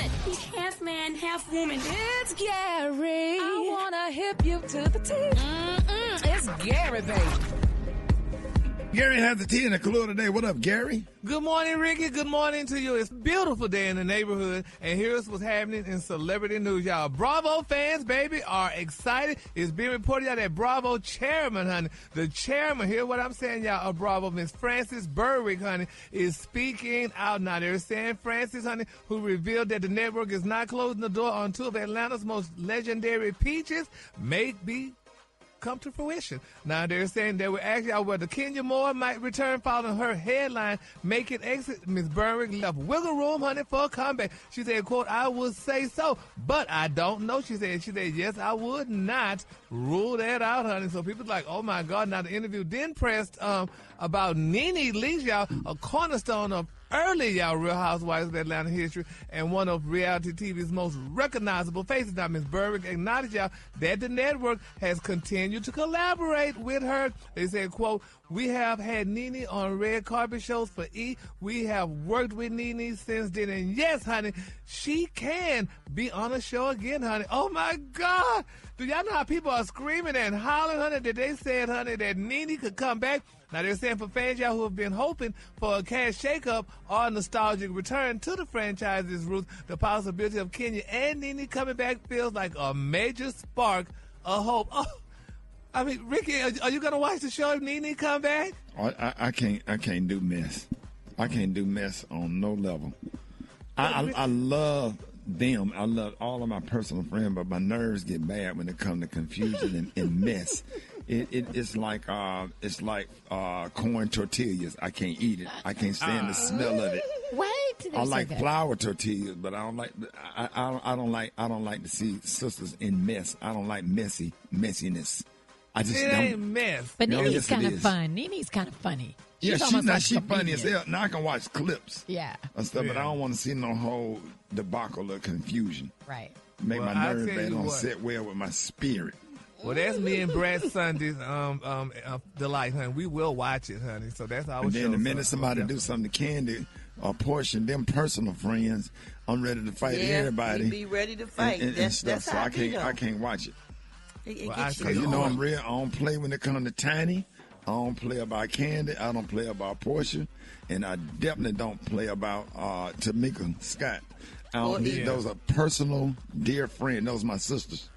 woman. He's half man, half woman. It's Gary. I wanna hip you to the T. It's Gary, baby. Gary has the tea in the clue today. What up, Gary? Good morning, Rickey. Good morning to you. It's a beautiful day in the neighborhood, and here's what's happening in celebrity news, y'all. Bravo fans, baby, are excited. It's being reported out that Bravo chairman, honey, the chairman, hear what I'm saying, y'all, of Bravo, Miss Frances Berwick, honey, is speaking out now. They're saying Frances, honey, who revealed that the network is not closing the door on two of Atlanta's most legendary peaches, may be come to fruition. Now they're saying they were actually out whether Kenya Moore might return following her headline making exit. Miss Berwick left wiggle room, honey, for a comeback. She said, quote, I would say so, but I don't know. She said, yes, I would not rule that out, honey. So people's like, oh my God. Now the interview then pressed about Nene Leakes, y'all, a cornerstone of early, y'all, Real Housewives of Atlanta history and one of reality TV's most recognizable faces. Now, Miss Berwick acknowledged, y'all, that the network has continued to collaborate with her. They said, quote, we have had Nene on red carpet shows for E. We have worked with Nene since then. And yes, honey, she can be on a show again, honey. Oh, my God. Do y'all know how people are screaming and hollering, honey, that they said, honey, that Nene could come back? Now, they're saying for fans, y'all, who have been hoping for a cash shakeup or a nostalgic return to the franchise's roots, the possibility of Kenya and Nene coming back feels like a major spark of hope. Oh, I mean, Rickey, are you going to watch the show if Nene come back? I can't do mess. I can't do mess on no level. I love them. I love all of my personal friends, but my nerves get bad when it comes to confusion and mess. It's like corn tortillas. I can't eat it. I can't stand the smell of it. Wait, I like flour tortillas, but I don't like to see sisters in mess. I don't like messiness. I just it don't. Ain't mess. But Nene's kind of fun. Nene's kind of funny. She's she funny as hell. Now I can watch clips. Yeah. And stuff, but I don't want to see no whole debacle of confusion. Right. Make my nerves bad. Don't sit well with my spirit. Well, that's me and Brad Sunday's delight, honey. We will watch it, honey. So that's our show. And then the minute somebody do something to Candy or Portia, them personal friends, I'm ready to fight everybody. Be ready to fight. And stuff. So I can't watch it. Because I'm real. I don't play when it comes to Tiny. I don't play about Candy. I don't play about Portia. And I definitely don't play about Tamika Scott. Those are personal, dear friends. Those are my sisters.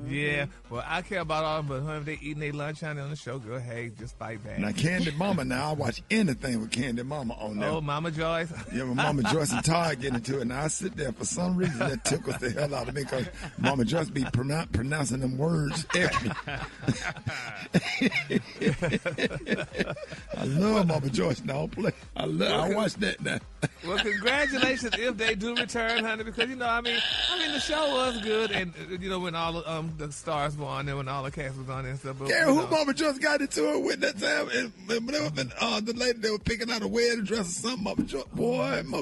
Yeah, well, I care about all of them, but if they eating their lunch honey, on the show, girl, hey, just fight back. Now, Candy Mama, I watch anything with Candy Mama on there. Oh, Mama Joyce. Yeah, when Mama Joyce and Todd get into it, now I sit there, for some reason, that tickles the hell out of me, because Mama Joyce be pronouncing them words every. I love Mama Joyce. Now, don't play. I watch that now. Well, congratulations if they do return, honey, because, I mean, the show was good, and, when all the stars were on there, when all the cast was on there and stuff. But, who Mama Joyce got into it with that time? And the lady they were picking out a wedding dress or something, Mama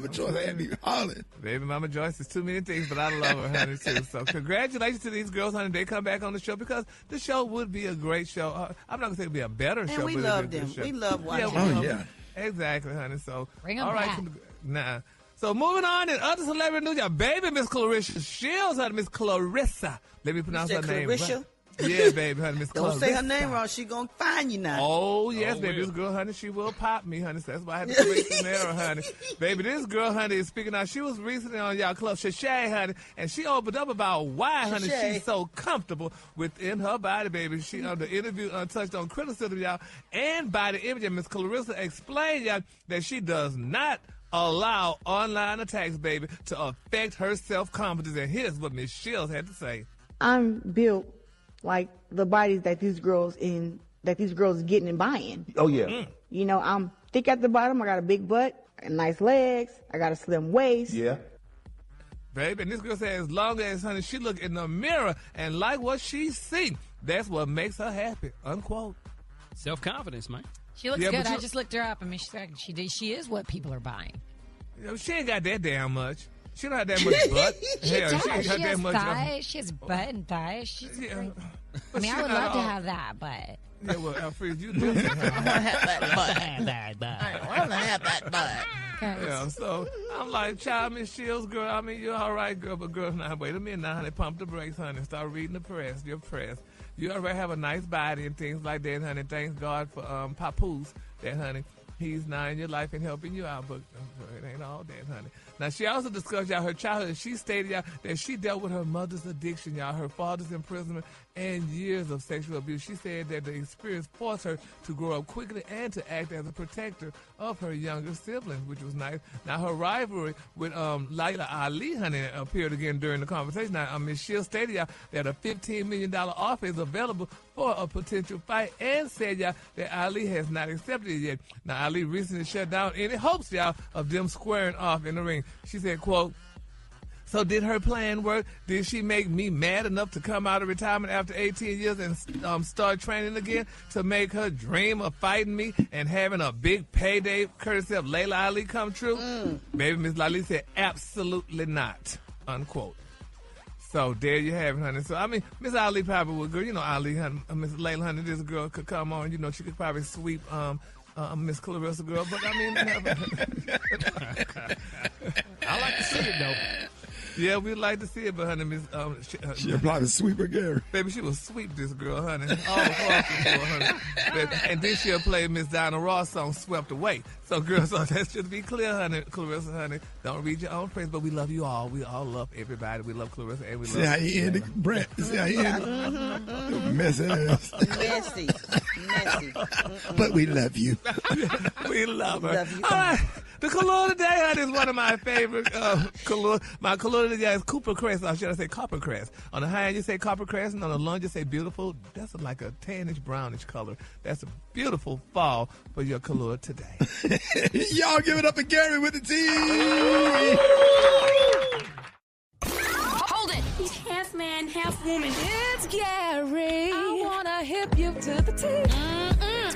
Joyce had me hollering. Baby, Mama Joyce is too many things, but I love her, honey, too. So congratulations to these girls, honey. They come back on the show because the show would be a great show. I'm not going to say it would be a better show. And we love them. We love watching them. Oh, yeah. Exactly, honey. So, bring them back. Nah. So moving on in other celebrity news, y'all, baby, Miss Clarissa Shields, honey, Miss Clarissa. Let me pronounce her name Clarissa? right. Yeah, baby, honey, Miss Clarissa. Don't say her name wrong. She gonna find you now. Oh, yes, baby. This girl, honey, she will pop me, honey. So that's why I had to correct an error, honey. Baby, this girl, honey, is speaking out. She was recently on y'all club, Shay, honey, and she opened up about why, honey, she's so comfortable within her body, baby. She, on the interview, touched on criticism, y'all, and body image. And Miss Clarissa explained, y'all, that she does not allow online attacks, baby, to affect her self-confidence. And here's what Miss Shields had to say. I'm built like the bodies that these girls getting and buying. Oh, yeah. I'm thick at the bottom. I got a big butt and nice legs. I got a slim waist. Yeah. Baby, and this girl said as long as, honey, she look in the mirror and like what she see, that's what makes her happy, unquote. Self-confidence, man. She looks good. I just looked her up. I mean, she is what people are buying. She ain't got that damn much. She don't have that much butt. She does. She has thighs. She has butt and thighs. I would love to have that, but Yeah, well, Alfred, you do have I want to have that butt. I want to have that butt. Yeah, so I'm like, child, Miss Shields, girl, I mean, you're all right, girl, but girl, now, wait a minute now, honey, pump the brakes, honey, start reading the press, your press. You already have a nice body and things like that, honey. Thanks God for Papoose, that, honey. He's now in your life and helping you out, but it ain't all that, honey. Now, she also discussed, y'all, her childhood. She stated, y'all, that she dealt with her mother's addiction, y'all, her father's imprisonment, and years of sexual abuse. She said that the experience forced her to grow up quickly and to act as a protector of her younger siblings, which was nice. Now, her rivalry with Layla Ali, honey, appeared again during the conversation. Now, Ms. Shields stated, y'all, that a $15 million offer is available for a potential fight and said, y'all, that Ali has not accepted it yet. Now, Ali recently shut down any hopes, y'all, of them squaring off in the ring. She said, quote, "So did her plan work? Did she make me mad enough to come out of retirement after 18 years and start training again to make her dream of fighting me and having a big payday courtesy of Layla Ali come true?" Baby Miss Ali said, "Absolutely not," unquote. So there you have it, honey. So, I mean, Miss Ali probably would go, you know, Ali, honey, Miss Layla, honey, this girl could come on, you know, she could probably sweep Miss Clarissa, girl, but I mean, I like to see it, though. yeah, we'd like to see it, but honey, Miss She'll probably sweep her, Gary. baby, she will sweep this girl, honey, all across the floor, honey. And then she'll play Miss Diana Ross song, "Swept Away." So, girl, so let's just be clear, honey, Clarissa, honey. Don't read your own praise, but we love you all. We all love everybody. We love Clarissa, and we love. See how he ended, Brent? See how he ended? Messy ass. Messy. But we love you. We love her. Love you. All right. The color today, honey, is one of my favorite color. My color today is Cooper Crest, or should I say Copper Crest. On the high end, you say Copper Crest, and on the low, you say beautiful. That's like a tannish, brownish color. That's a beautiful fall for your color today. Y'all give it up for Gary with the tea. Hold it. He's half man, half woman. It's Gary. I wanna hip you to the T.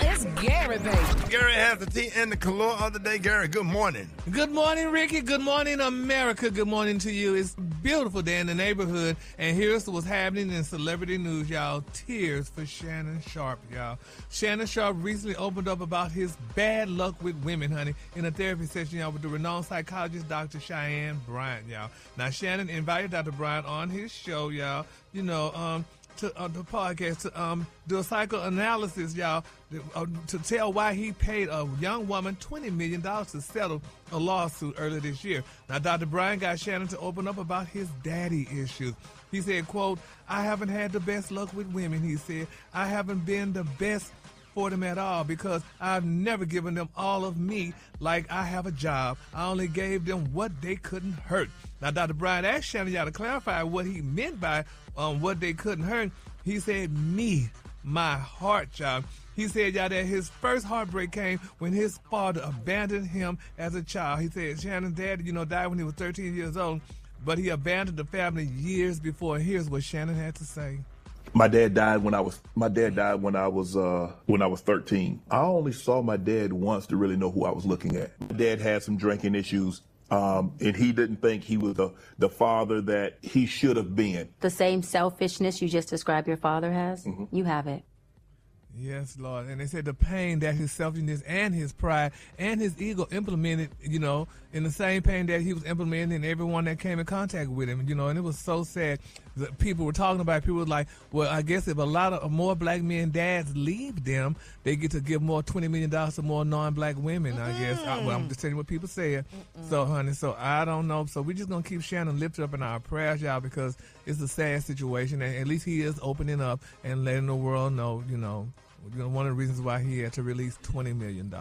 It's Gary, baby. Gary has the tea and the color of the day. Gary, good morning. Good morning, Ricky. Good morning, America. Good morning to you. It's a beautiful day in the neighborhood, and here's what's happening in celebrity news, y'all. Tears for Shannon Sharpe, y'all. Shannon Sharpe recently opened up about his bad luck with women, honey, in a therapy session, y'all, with the renowned psychologist, Dr. Cheyenne Bryant, y'all. Now, Shannon invited Dr. Bryant on his show, y'all, you know, to the podcast to do a psychoanalysis, y'all, to tell why he paid a young woman $20 million to settle a lawsuit earlier this year. Now, Dr. Bryant got Shannon to open up about his daddy issues. He said, quote, "I haven't had the best luck with women," he said. "I haven't been the best for them at all because I've never given them all of me like I have a job. I only gave them what they couldn't hurt." Now, Dr. Bryant asked Shannon, y'all, to clarify what he meant by what they couldn't hurt. He said, "Me, my heart, y'all." He said, y'all, that his first heartbreak came when his father abandoned him as a child. He said Shannon's dad, you know, died when he was 13 years old, but he abandoned the family years before. Here's what Shannon had to say. My dad died when I was 13. I only saw my dad once to really know who I was looking at. My dad had some drinking issues. And he didn't think he was the father that he should have been. The same selfishness you just described your father has, you have it. Yes, Lord. And they said the pain that his selfishness and his pride and his ego implemented, you know, in the same pain that he was implementing in everyone that came in contact with him, you know, and it was so sad. That people were talking about it. People were like, well, I guess if a lot of more black men dads leave them, they get to give more $20 million to more non-black women, I guess. Well, I'm just telling you what people said. So, honey, so I don't know. So we're just going to keep Shannon lifted up in our prayers, y'all, because it's a sad situation. And at least he is opening up and letting the world know, you know, one of the reasons why he had to release $20 million.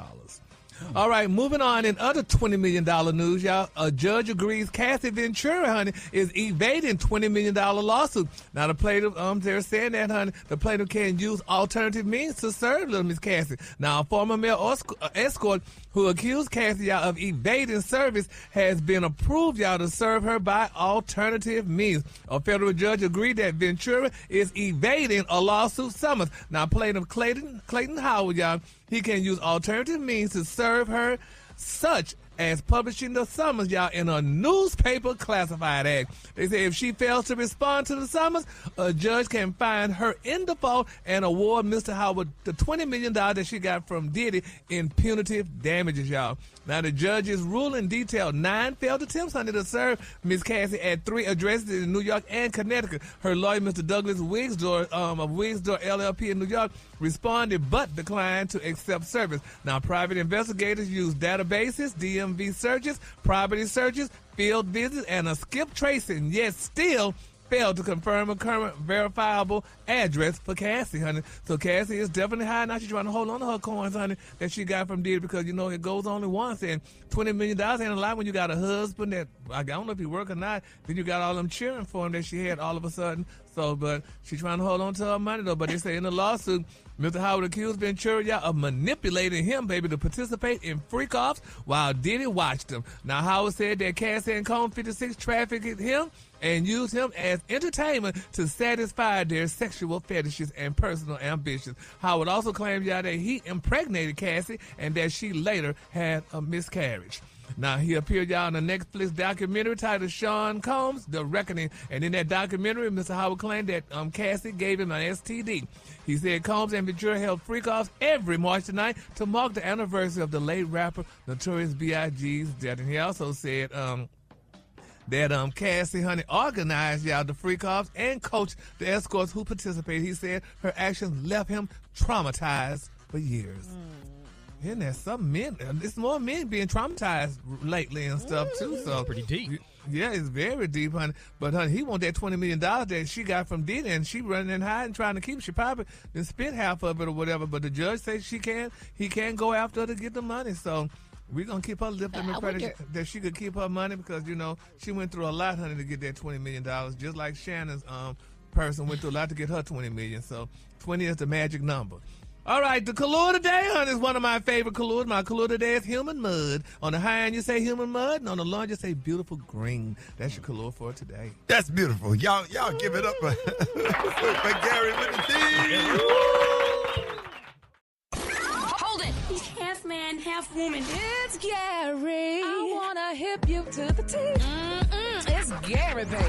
All right, moving on. In other $20 million news, y'all, a judge agrees Cassie Ventura, honey, is evading $20 million lawsuit. Now, the plaintiff, they're saying that, honey, the plaintiff can use alternative means to serve little Miss Cassie. Now, a former male escort who accused Cassie, y'all, of evading service has been approved, y'all, to serve her by alternative means. A federal judge agreed that Ventura is evading a lawsuit summons. Now, plaintiff Clayton Howard, y'all, he can use alternative means to serve her, such as publishing the summons, y'all, in a newspaper classified act. They say if she fails to respond to the summons, a judge can find her in default and award Mr. Howard the $20 million that she got from Diddy in punitive damages, y'all. Now, the judge's ruling detailed 9 failed attempts, honey, to serve Miss Cassie at 3 addresses in New York and Connecticut. Her lawyer, Mr. Douglas Wigsdor, of Wigsdor LLP in New York, responded but declined to accept service. Now, private investigators used databases, DMV searches, property searches, field visits, and a skip tracing, yet still failed to confirm a current verifiable address for Cassie, honey. So Cassie is definitely high now. She's trying to hold on to her coins, honey, that she got from Diddy because, you know, it goes only once. And $20 million ain't a lot when you got a husband that, I don't know if he work or not, then you got all them cheering for him that she had all of a sudden. So, but she's trying to hold on to her money, though. But they say in the lawsuit, Mr. Howard accused Ventura, y'all, of manipulating him, baby, to participate in freak-offs while Diddy watched him. Now, Howard said that Cassie and Cone 56 trafficked him and used him as entertainment to satisfy their sexual fetishes and personal ambitions. Howard also claimed, y'all, that he impregnated Cassie and that she later had a miscarriage. Now, he appeared, y'all, in a Netflix documentary titled Sean Combs, The Reckoning. And in that documentary, Mr. Howard claimed that Cassie gave him an STD. He said Combs and Ventura held freak-offs every March the 9th to mark the anniversary of the late rapper Notorious B.I.G.'s death. And he also said that Cassie, honey, organized, y'all, the freak-offs and coached the escorts who participated. He said her actions left him traumatized for years. Isn't that some men? It's more men being traumatized lately and stuff too. So pretty deep. Yeah, it's very deep, honey. But honey, he want that $20 million that she got from Diddy, and she running and hiding, trying to keep. She probably done spent half of it or whatever. But the judge says he can't go after her to get the money. So we're gonna keep her lifting and pray that she could keep her money because, you know, she went through a lot, honey, to get that $20 million. Just like Shannon's person went through a lot to get her $20 million. So 20 is the magic number. All right, the color today, honey, is one of my favorite colors. My color today is human mud. On the high end, you say human mud, and on the low end, you say beautiful green. That's your color for today. That's beautiful. Y'all give it up for Gary with the team. Hold it. He's half man, half woman. It's Gary. I wanna hip you to the T. It's Gary, baby.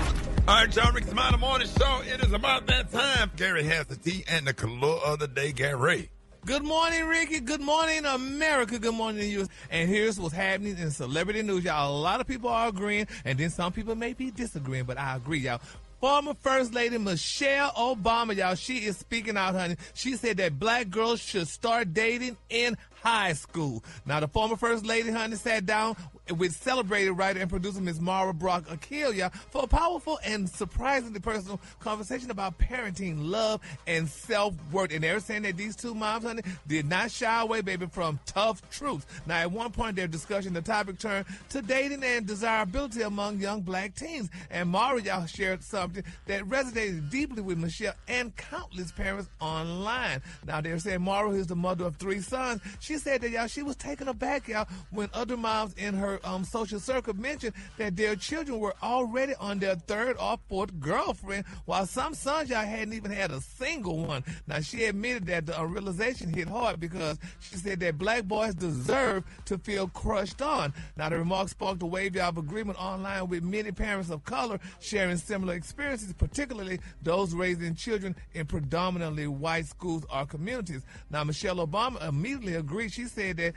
All right, y'all, Rick's Smiley Morning Show. It is about that time. Gary has the tea and the color of the day, Gary. Good morning, Ricky. Good morning, America. Good morning to you. And here's what's happening in celebrity news, y'all. A lot of people are agreeing, and then some people may be disagreeing, but I agree, y'all. Former First Lady Michelle Obama, y'all, she is speaking out, honey. She said that black girls should start dating in high school. Now, the former First Lady, honey, sat down with celebrated writer and producer Ms. Mara Brock Akil, y'all, for a powerful and surprisingly personal conversation about parenting, love, and self-worth. And they're saying that these two moms, honey, did not shy away, baby, from tough truths. Now, at one point, their discussion, the topic turned to dating and desirability among young black teens. And Mara, y'all, shared something that resonated deeply with Michelle and countless parents online. Now, they're saying Mara is the mother of 3 sons. She said that, y'all, she was taken aback, y'all, when other moms in her social circle mentioned that their children were already on their 3rd or 4th girlfriend, while some sons, y'all, hadn't even had a single one. Now, she admitted that the realization hit hard because she said that black boys deserve to feel crushed on. Now, the remarks sparked a wave, y'all, of agreement online with many parents of color sharing similar experiences, particularly those raising children in predominantly white schools or communities. Now, Michelle Obama immediately agreed. She said that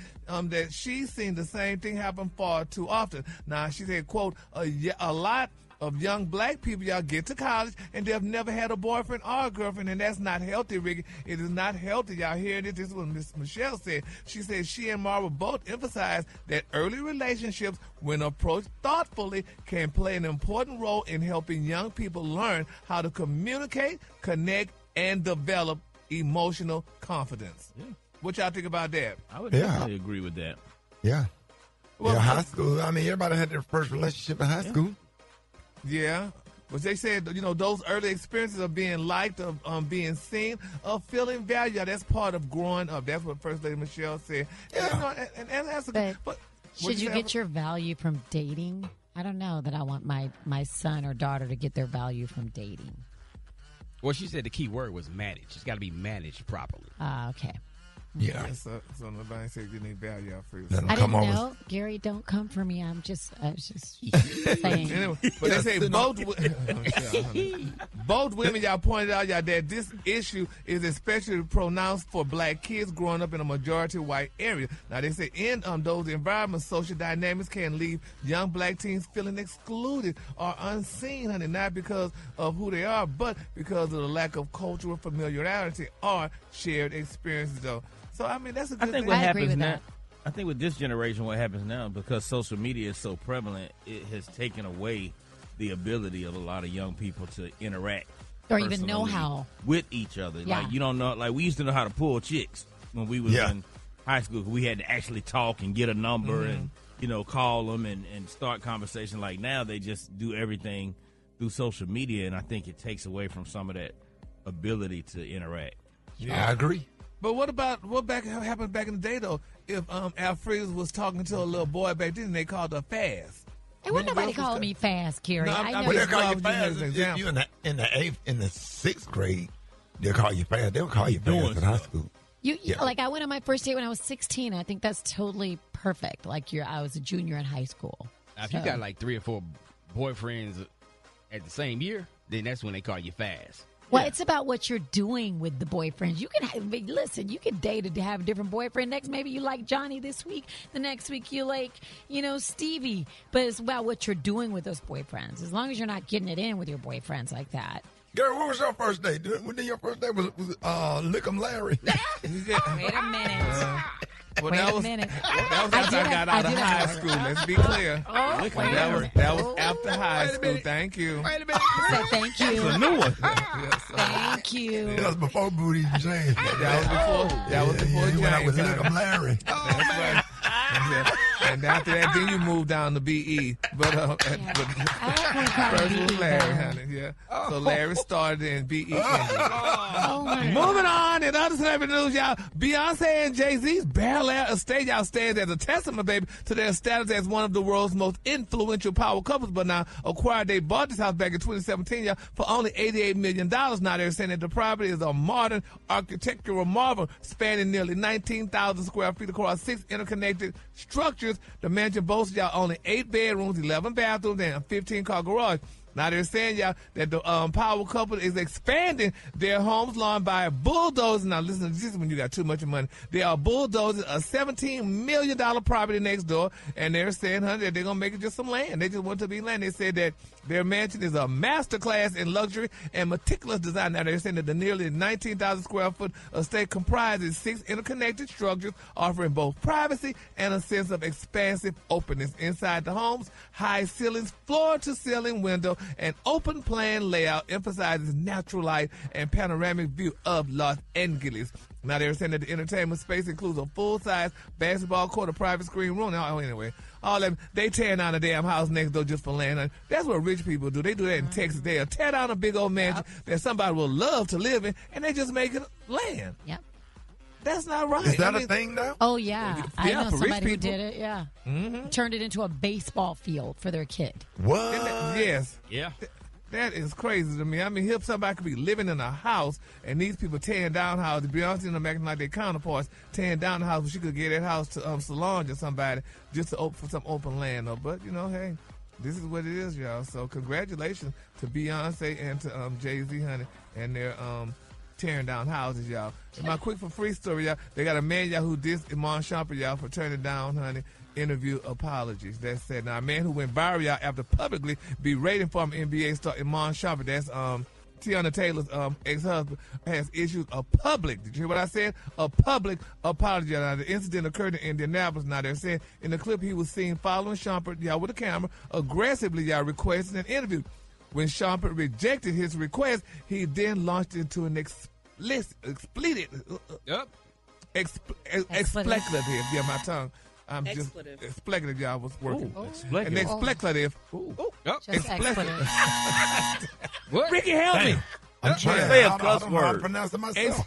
that she's seen the same thing happen far too often. Now, she said, quote, a lot of young black people, y'all, get to college and they've never had a boyfriend or a girlfriend, and that's not healthy, Ricky. It is not healthy. Y'all hear this? This is what Miss Michelle said. She said she and Mara both emphasized that early relationships, when approached thoughtfully, can play an important role in helping young people learn how to communicate, connect, and develop emotional confidence. Yeah. What y'all think about that? I would definitely agree with that. Yeah. Well, high school. I mean, everybody had their first relationship in high school. Yeah. But they said, you know, those early experiences of being liked, of being seen, of feeling valued, that's part of growing up. That's what First Lady Michelle said. Yeah. And that's but should you get your value from dating? I don't know that I want my son or daughter to get their value from dating. Well, she said the key word was managed. It's got to be managed properly. Okay. Yeah. So nobody said you need value out free. I didn't know. Gary, don't come for me. I was just saying. Anyway, but they say both women, y'all pointed out, y'all, that this issue is especially pronounced for black kids growing up in a majority white area. Now, they say in those environments, social dynamics can leave young black teens feeling excluded or unseen, honey, not because of who they are, but because of the lack of cultural familiarity or shared experiences, though. So, I mean, that's a good thing. What happens now, I think with this generation, what happens now, because social media is so prevalent, it has taken away the ability of a lot of young people to interact or even know how with each other. Yeah. Like, you don't know, like we used to know how to pull chicks when we was in high school. We had to actually talk and get a number and, you know, call them and start conversation. Like now they just do everything through social media, and I think it takes away from some of that ability to interact. Yeah, I agree. But what about what happened back in the day, though? If Alfredo was talking to a little boy back then, they called her fast. And wasn't nobody calling me fast, Carrie. No, I know. they call you fast. You in the sixth grade, they'll call you fast. They'll call you fast in high school. Like I went on my first date when I was 16. I think that's totally perfect. Like I was a junior in high school. Now, if you got like 3 or 4 boyfriends at the same year, then that's when they call you fast. Well, it's about what you're doing with the boyfriends. You can listen. You can date to have a different boyfriend. Next, maybe you like Johnny this week. The next week you like, Stevie. But it's about what you're doing with those boyfriends. As long as you're not getting it in with your boyfriends like that. Girl, what was your first date? When did your first date was Lick 'em Larry? Wait a minute. Wait a minute. That was after I got out of high school. Let's be clear. That was after high school. Thank you. Wait a minute. Thank you. It's a new one. Thank you. That was before Booty James. That was before you James. went out with Lick 'em Larry. That's right. And after that, then you moved down to BE. But first was Larry, honey. Yeah. So Larry started in BE. Moving on, in other celebrity news, y'all, Beyonce and Jay-Z's barely estate, y'all, stands as a testament, baby, to their status as one of the world's most influential power couples. But now, they bought this house back in 2017, y'all, for only $88 million. Now they're saying that the property is a modern architectural marvel spanning nearly 19,000 square feet across 6 interconnected structures. The mansion boasts, y'all, only 8 bedrooms, 11 bathrooms, and a 15-car garage. Now they're saying, y'all, that the power couple is expanding their home's lawn by bulldozing. Now listen to this when you got too much money. They are bulldozing a $17 million property next door, and they're saying, honey, that they're going to make it just some land. They just want to be land. They said that their mansion is a masterclass in luxury and meticulous design. Now they're saying that the nearly 19,000 square foot estate comprises 6 interconnected structures offering both privacy and a sense of expansive openness. Inside the home's high ceilings, floor-to-ceiling window, an open plan layout emphasizes natural light and panoramic view of Los Angeles. Now they're saying that the entertainment space includes a full-size basketball court, a private screen room. Now, anyway, all that they tearing down a damn house next door just for land. That's what rich people do. They do that in Texas. They'll tear down a big old mansion that somebody will love to live in, and they just make it land. Yep. That's not right. Is that a thing now? Oh, yeah. I know for rich somebody who people. did it, yeah. Mm-hmm. Turned it into a baseball field for their kid. What? Yes. Yeah. That is crazy to me. I mean, if somebody could be living in a house and these people tearing down houses, Beyonce and them acting like their counterparts, tearing down the house, but she could get that house to Solange or somebody just to for some open land. But, hey, this is what it is, y'all. So congratulations to Beyonce and to Jay-Z, honey, and their tearing down houses, y'all. And my quick for free story, y'all, they got a man, y'all, who dissed Iman Shumpert, y'all, for turning down, honey, interview apologies. That's said. Now, a man who went viral, y'all, after publicly berating former NBA star Iman Shumpert, that's Tiana Taylor's ex-husband, has issued a public, did you hear what I said? A public apology. Now, the incident occurred in Indianapolis. Now, they're saying in the clip he was seen following Shumpert, y'all, with a camera, aggressively, y'all, requesting an interview. When Shumpert rejected his request, he then launched into an expletive. Yeah, my tongue. I'm expletive. Just expletive, y'all, was working. An expletive. Expletive. What? Ricky, help me. I'm trying to say a I cuss don't know how to word. pronounce it myself.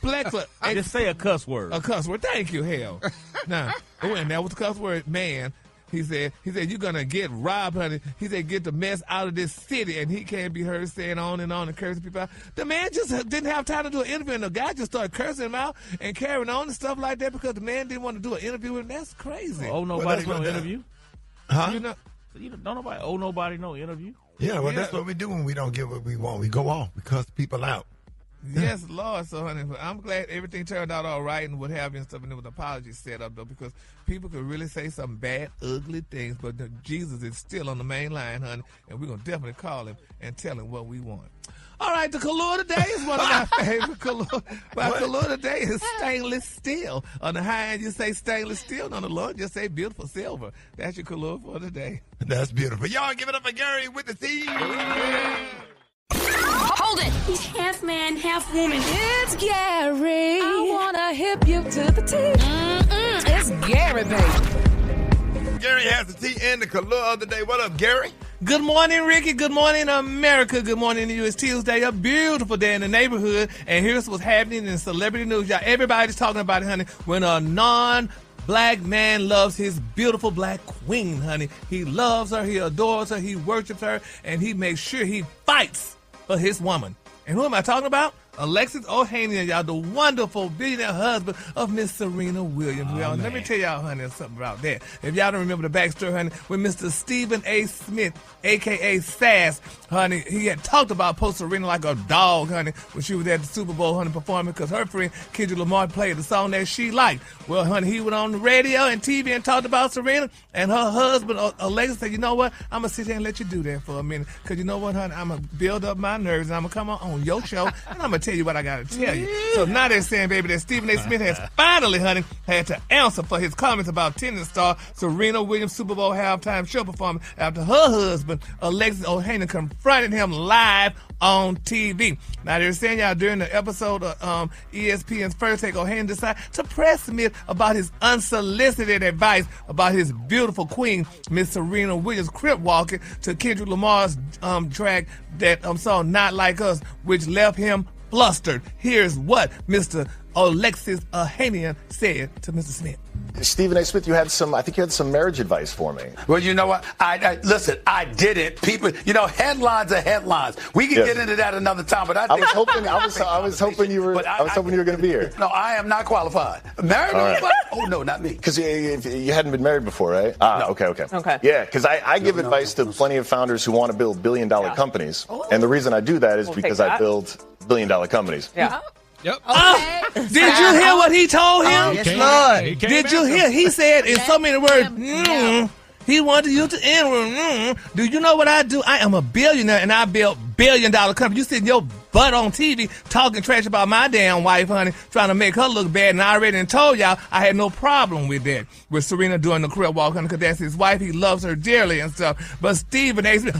Just say a cuss word. A cuss word. Thank you, hell. Now, and that was a cuss word, man. He said, you're going to get robbed, honey. He said, get the mess out of this city. And he can't be heard saying on and cursing people out. The man just didn't have time to do an interview, and the guy just started cursing him out and carrying on and stuff like that because the man didn't want to do an interview with him. That's crazy. Oh, nobody no interview? Huh? Don't nobody owe nobody no interview? Yeah, well, that's what we do when we don't get what we want. We go off. We cuss people out. Yes, Lord. So, honey, I'm glad everything turned out all right and what have you and stuff. And there was apologies set up, though, because people could really say some bad, ugly things. But Jesus is still on the main line, honey, and we're going to definitely call him and tell him what we want. All right, the color today is one of my favorite colors. My color today is stainless steel. On the high end, you say stainless steel. On the low end, just say beautiful silver. That's your color for today. That's beautiful. Y'all give it up for Gary with the T. Hold it. He's half man, half woman. It's Gary. I wanna hip you to the T. It's Gary, baby. Gary has the T and the color of the day. What up, Gary? Good morning, Ricky. Good morning, America. Good morning to you. It's Tuesday, a beautiful day in the neighborhood. And here's what's happening in celebrity news. Y'all, everybody's talking about it, honey. When a non-black man loves his beautiful black queen, honey. He loves her, he adores her, he worships her, and he makes sure he fights for his woman. And who am I talking about? Alexis Ohanian, y'all, the wonderful billionaire husband of Miss Serena Williams. Y'all, let me tell y'all, honey, something about that. If y'all don't remember the backstory, honey, when Mr. Stephen A. Smith, a.k.a. Sass, honey, he had talked about post Serena like a dog, honey, when she was at the Super Bowl, honey, performing because her friend Kendrick Lamar played the song that she liked. Well, honey, he went on the radio and TV and talked about Serena, and her husband, Alexis, said, you know what, I'm going to sit here and let you do that for a minute, because you know what, honey, I'm going to build up my nerves, and I'm going to come on your show, and I'm going to tell you what I got to tell you. So now they're saying, baby, that Stephen A. Smith has finally, honey, had to answer for his comments about tennis star Serena Williams' Super Bowl halftime show performance after her husband, Alexis Ohanian, confronted him live on TV. Now they're saying, y'all, during the episode of ESPN's First Take, Ohanian decided to press Smith about his unsolicited advice about his beautiful queen, Miss Serena Williams, crip walking to Kendrick Lamar's track that song Not Like Us, which left him flustered. Here's what Mr. Alexis Ohanian said to Mr. Smith. Stephen A. Smith, I think you had some marriage advice for me. Well, you know what? Listen, I did it. People, headlines are headlines. We can get into that another time, but I was hoping you were going to be here. No, I am not qualified. Married? Right. Oh, no, not me. Because you hadn't been married before, right? No. Okay. Yeah, because I give advice to plenty of founders who want to build billion-dollar companies. And the reason I do that is because I build billion-dollar companies. Yeah. Yep. Did you hear what he told him? Yes, Lord. Did you hear? He said in so many words, he wanted you to end. Do you know what I do? I am a billionaire, and I build billion-dollar companies. You sitting your butt on TV talking trash about my damn wife, honey, trying to make her look bad. And I already told y'all I had no problem with that, with Serena doing the crib walk, honey, because that's his wife. He loves her dearly and stuff. But Stephen A. you stuttering?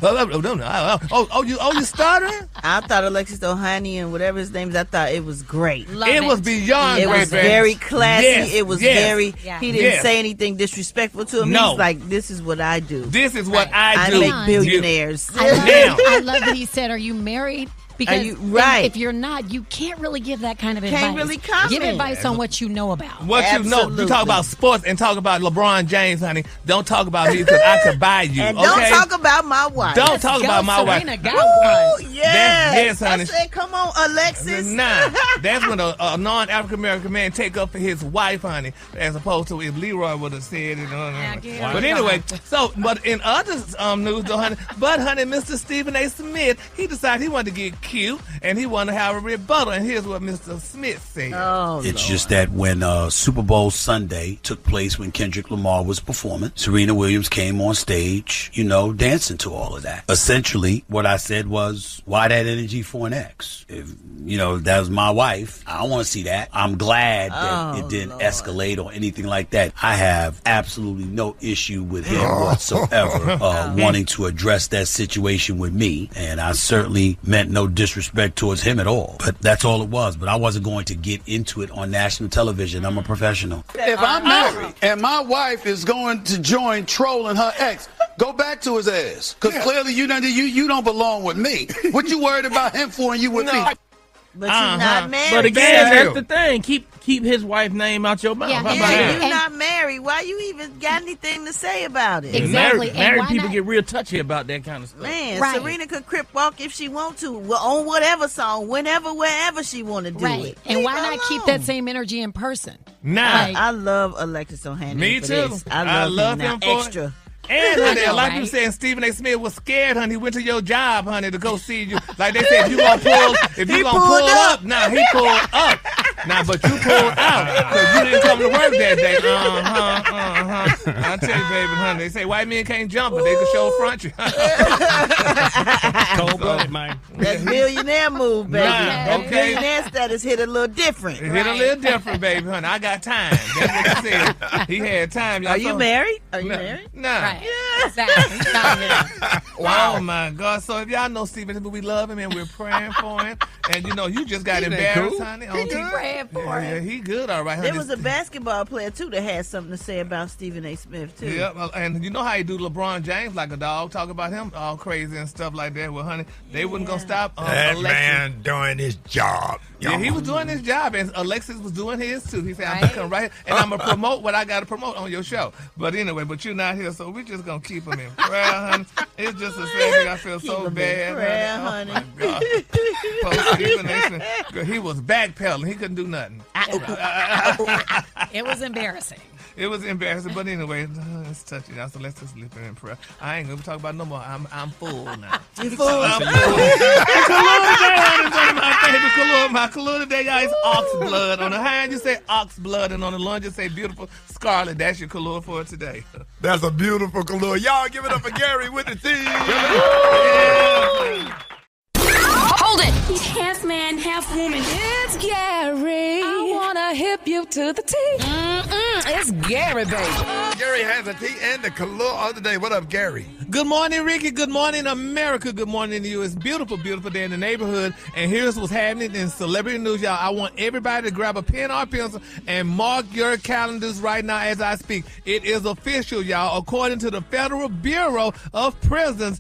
I thought Alexis Ohanian, whatever his name is, I thought it was great. It was beyond great. It was very classy. Yes, it was very, he didn't say anything disrespectful to him. No. He's like, this is what I do. This is what I do. I make billionaires. I love that he said, are you married? Because right. if you're not, you can't really give that kind of advice. Can't really comment. Give advice on what you know about. What you know. You talk about sports and talk about LeBron James, honey. Don't talk about me because I could buy you. And don't talk about my wife. Don't talk about my wife. Serena got one. Yes, honey. I said, come on, Alexis. Nah, that's when a non-African American man take up for his wife, honey, as opposed to if Leroy would have said it. But anyway, but in other news, though, honey, Mr. Stephen A. Smith, he decided he wanted to get cute and he wanted to have a rebuttal. And here's what Mr. Smith said. It's just that when Super Bowl Sunday took place, when Kendrick Lamar was performing, Serena Williams came on stage, dancing to all of that. Essentially, what I said was, why that energy for an ex? If, that was my wife, I don't want to see that. I'm glad that it didn't escalate or anything like that. I have absolutely no issue with him whatsoever wanting to address that situation with me. And I certainly meant no disrespect towards him at all. But that's all it was. But I wasn't going to get into it on national television. I'm a professional. If I'm married and my wife is going to join trolling her ex, go back to his ass. Because clearly you don't belong with me. What you worried about him for and you with me? But you're not married. But again, sir. that's the thing. Keep his wife's name out your mouth. Yeah, How about that? you're not married. Why you even got anything to say about it? Exactly. Married people get real touchy about that kind of stuff. Man, Serena could crip walk if she want to, on whatever song, whenever, wherever she want to do it. And why not keep that same energy in person? Nah. I love Alexis Ohanian. Me for too. This. I love him for extra. it. And honey, a lot of people saying Stephen A. Smith was scared, honey. He went to your job, honey, to go see you. Like they said, if you gonna pull up, nah, he pulled up. Nah, but you pulled out because you didn't come to work that day. I tell you, baby, honey, they say white men can't jump, but they can show front you. Cold-blooded, man. That millionaire move, baby. Nah, That okay. millionaire status hit a little different. It hit a little different, baby, honey. I got time. That's what he said. He had time. Y'all Are you saw- married? Are you married? Nah. Right. Exactly. He's not here. Wow. Oh my God. So if y'all know Stephen, we love him and we're praying for him. And you just got Stephen embarrassed, cool. honey. He good. Praying for Yeah, him. he good, all right, honey. There was a basketball player, too, that had something to say about Stephen A. Smith, too. Yeah, and you know how he do LeBron James like a dog, talk about him all crazy and stuff like that. Well, honey, they wasn't going to stop That Alexis. man doing his job. Yeah, he was doing his job, and Alexis was doing his, too. He said, I'm going to come right here, and I'm going to promote what I got to promote on your show. But anyway, but you're not here, so we're just going to keep him in prayer, honey. It's just a sad thing. I feel so bad. prayer, honey. Oh, my God. Post Stephen A. Smith. Girl, he was backpedaling. He couldn't do nothing. It was embarrassing. It was embarrassing, but anyway, it's touching y'all, so let's just live in prayer. I ain't gonna talk about no more. I'm full now. You full? I'm full. The color today, honey, is one of my favorite color. My color today, y'all, is ox blood. On the hand, you say ox blood, and on the lunge, you say beautiful scarlet. That's your color for today. That's a beautiful color. Y'all give it up for Gary with the T. Hold it! He's half man, half woman. It's Gary. I wanna hip you to the T. It's Gary, baby. Gary has a T and the color of the day. What up, Gary? Good morning, Rickey. Good morning, America. Good morning to you. It's beautiful, beautiful day in the neighborhood. And here's what's happening in celebrity news, y'all. I want everybody to grab a pen or pencil and mark your calendars right now as I speak. It is official, y'all. According to the Federal Bureau of Prisons,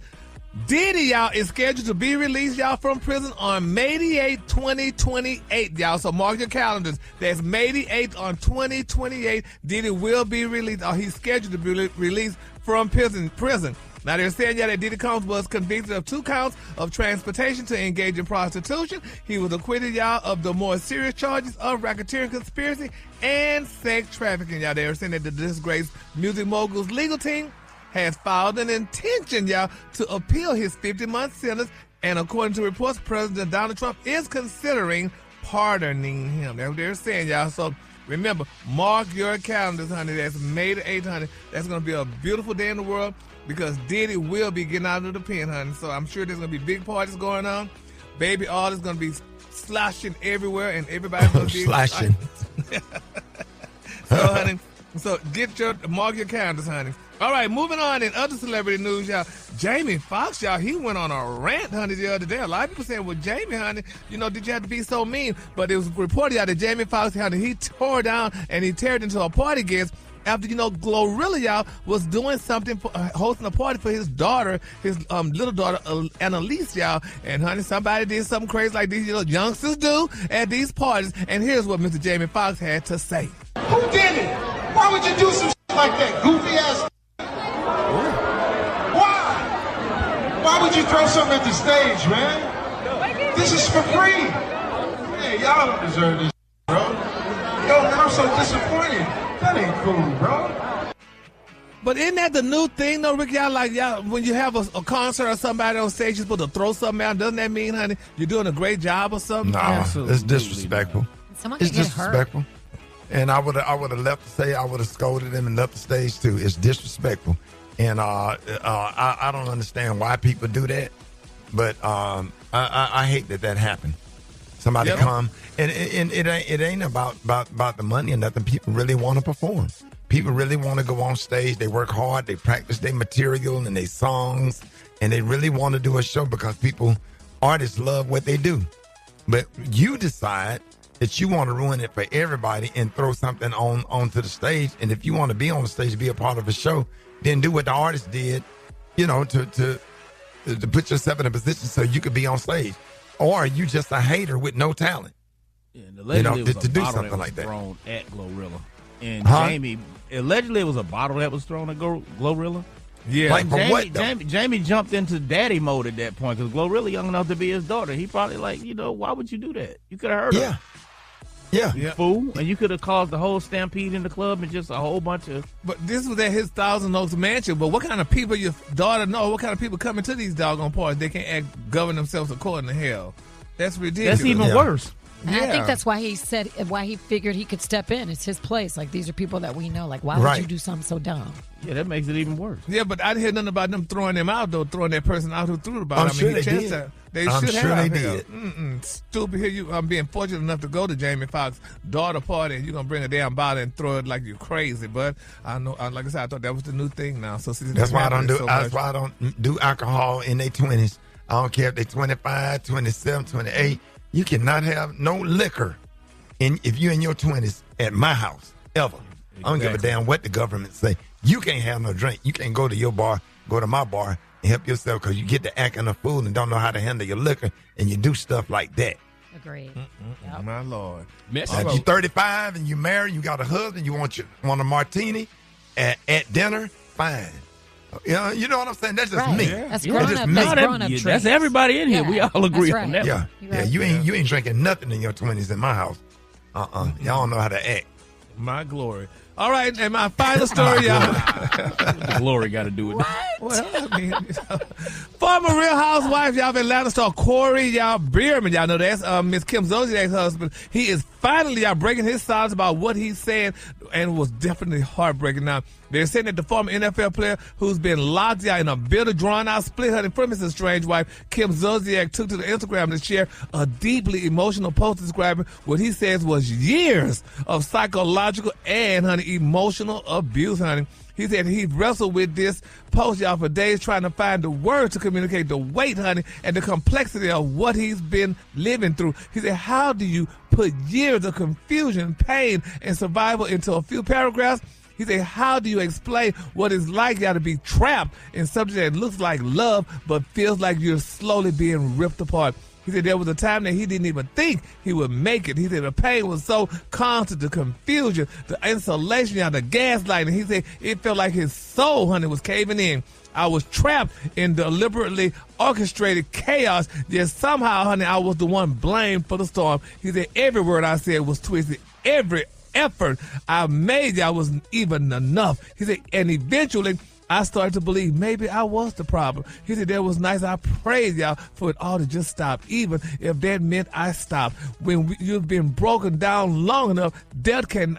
Diddy, y'all, is scheduled to be released, y'all, from prison on May the 8th, 2028, y'all. So mark your calendars. That's May the 8th on 2028. Diddy will be released, or he's scheduled to be released from prison. Now, they're saying, yeah, that Diddy Combs was convicted of 2 counts of transportation to engage in prostitution. He was acquitted, y'all, of the more serious charges of racketeering, conspiracy, and sex trafficking, y'all. They're saying that the disgraced music mogul's legal team has filed an intention, y'all, to appeal his 50-month sentence. And according to reports, President Donald Trump is considering pardoning him. That's what they're saying, y'all. So remember, mark your calendars, honey. That's May the 8th, honey. That's going to be a beautiful day in the world because Diddy will be getting out of the pen, honey. So I'm sure there's going to be big parties going on. Baby all is going to be sloshing everywhere, and everybody's going to be Slashing. So, honey, mark your calendars, honey. All right, moving on in other celebrity news, y'all. Jamie Foxx, y'all, he went on a rant, honey, the other day. A lot of people saying, well, Jamie, honey, did you have to be so mean? But it was reported out that Jamie Foxx, honey, he tore down and he teared into a party guest after, Glorilla, y'all, was doing something, hosting a party for his daughter, his little daughter, Annalise, y'all. And, honey, somebody did something crazy like these youngsters do at these parties. And here's what Mr. Jamie Foxx had to say. Who did it? Why would you do some shit like that, goofy ass? Why would you throw something at the stage, man? This is for free. Hey, y'all don't deserve this, bro. Yo, man, I'm so disappointed. That ain't cool, bro. But isn't that the new thing, though, Rick? Y'all, when you have a concert or somebody on stage, you're supposed to throw something out. Doesn't that mean, honey, you're doing a great job or something? No, it's disrespectful. Someone It's could get disrespectful. hurt. And I would have left the stage. I would have scolded him and left the stage too. It's disrespectful. And I don't understand why people do that, but I hate that happened. Somebody come and it ain't about the money and nothing. People really want to perform. People really want to go on stage. They work hard. They practice their material and their songs, and they really want to do a show because artists love what they do. But you decide that you want to ruin it for everybody and throw something onto the stage. And if you want to be on the stage, be a part of a show, then do what the artist did, to put yourself in a position so you could be on stage. or you just a hater with no talent. Yeah, and allegedly it was to a do bottle something that was like that. thrown at Glorilla. And Jamie, allegedly it was a bottle that was thrown at Glorilla. Yeah. Like for Jamie, what, though? Jamie jumped into daddy mode at that point because Glorilla young enough to be his daughter. He probably why would you do that? You could have hurt her. Yeah. You fool. And you could have caused the whole stampede in the club and just a whole bunch of... But this was at his Thousand Oaks mansion. But what kind of people your daughter know? What kind of people coming to these doggone parties? They can't govern themselves according to hell. That's ridiculous. That's even worse. And I think that's why he figured he could step in. It's his place. Like, these are people that we know. Like, why would you do something so dumb? Yeah, that makes it even worse. Yeah, but I didn't hear nothing about them throwing him out, though, throwing that person out who threw the bottle. I'm sure they did. I'm sure they did. Stupid. Here I'm being fortunate enough to go to Jamie Foxx's daughter party, and you're going to bring a damn bottle and throw it like you're crazy. But I know, like I said, I thought that was the new thing now. So that's why I don't do. That's why I don't do alcohol in their 20s. I don't care if they're 25, 27, 28. You cannot have no liquor if you're in your 20s at my house ever. Exactly. I don't give a damn what the government say. You can't have no drink. You can't go to your bar, go to my bar, and help yourself because you get to acting a fool and don't know how to handle your liquor, and you do stuff like that. Agreed. Yep. My Lord. If you're 35 and you married, you got a husband, you want a martini at dinner, fine. You know what I'm saying? That's just me. Yeah. That's grown up. That's everybody in here. We all agree on that. Yeah. You ain't drinking nothing in your 20s in my house. Y'all don't know how to act. My glory. All right, and my final story, y'all. The glory got to do with that. Well, I mean, former Real Housewife, y'all, of Atlanta star Kroy Biermann, y'all know that's Miss Kim Zolciak's husband. He is finally, y'all, breaking his silence about what he's saying, and it was definitely heartbreaking. Now, they're saying that the former NFL player who's been locked out in a bitter, drawn-out split hunting from his estranged wife, Kim Zolciak, took to the Instagram to share a deeply emotional post describing what he says was years of psychological and, emotional abuse, honey. He said he wrestled with this post, y'all, for days trying to find the words to communicate the weight, honey, and the complexity of what he's been living through. He said, how do you put years of confusion, pain, and survival into a few paragraphs? He said, how do you explain what it's like, y'all, to be trapped in something that looks like love but feels like you're slowly being ripped apart? He said there was a time that he didn't even think he would make it. He said the pain was so constant, the confusion, the insulation, the gaslighting. He said it felt like his soul, honey, was caving in. I was trapped in deliberately orchestrated chaos, yet somehow, honey, I was the one blamed for the storm. He said every word I said was twisted. Every effort I made, y'all, wasn't even enough. He said, and eventually, I started to believe maybe I was the problem. He said that was nice. I prayed, y'all, for it all to just stop, even if that meant I stopped. When you've been broken down long enough, death can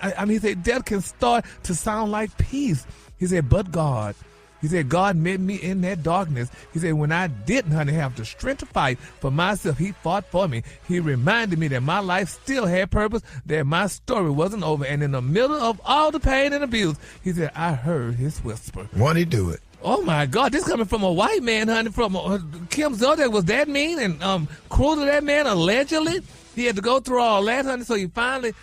start to sound like peace. He said, but God. He said, God met me in that darkness. He said, when I didn't, honey, have the strength to fight for myself, he fought for me. He reminded me that my life still had purpose, that my story wasn't over. And in the middle of all the pain and abuse, he said, I heard his whisper. Won't he do it? Oh, my God. This coming from a white man, honey, from Kim Zolciak was that mean and cruel to that man, allegedly. He had to go through all that, honey, so he finally,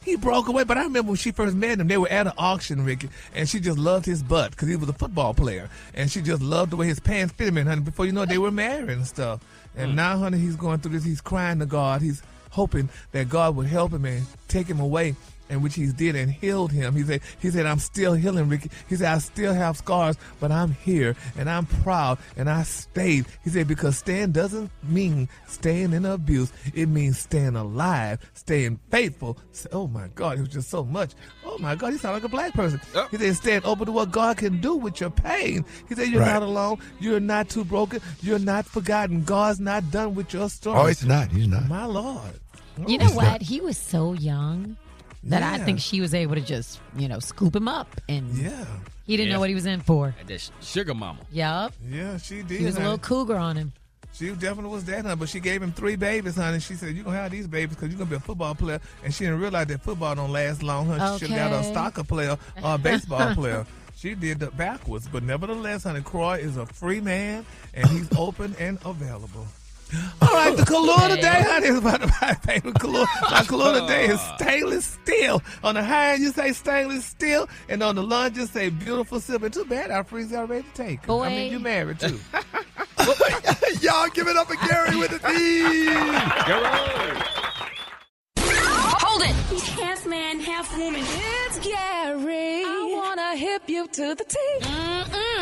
he broke away. But I remember when she first met him, they were at an auction, Rickey, and she just loved his butt because he was a football player. And she just loved the way his pants fit him in, honey. Before you know it, they were married and stuff. And now, honey, he's going through this. He's crying to God. He's hoping that God would help him and take him away, and which he did and healed him. He said, I'm still healing, Rickey. He said, I still have scars, but I'm here, and I'm proud, and I stayed. He said, because staying doesn't mean staying in abuse. It means staying alive, staying faithful. Oh, my God, it was just so much. Oh, my God, he sounded like a black person. Oh. He said, staying open to what God can do with your pain. He said, you're not alone. You're not too broken. You're not forgotten. God's not done with your story. Oh, he's not. He's not. My Lord. You know what? He was so young that I think she was able to just, scoop him up. And he didn't know what he was in for. That sugar mama. Yup. Yeah, she did. She was a little cougar on him. She definitely was that, honey. But she gave him 3 babies, honey. She said, you're going to have these babies because you're going to be a football player. And she didn't realize that football don't last long, honey. She should have got a soccer player or a baseball player. She did that backwards. But nevertheless, honey, Kroy is a free man, and he's open and available. All right, the color today, honey, is about my favorite color. My color today is stainless steel. On the high end, you say stainless steel, and on the lunge, you say beautiful silver. Too bad our freezer already taken. Boy. I mean, you married, too. y'all. Give it up for Gary with the theme. Hold it. He's half man, half woman. It's Gary. I wanna hip you to the T.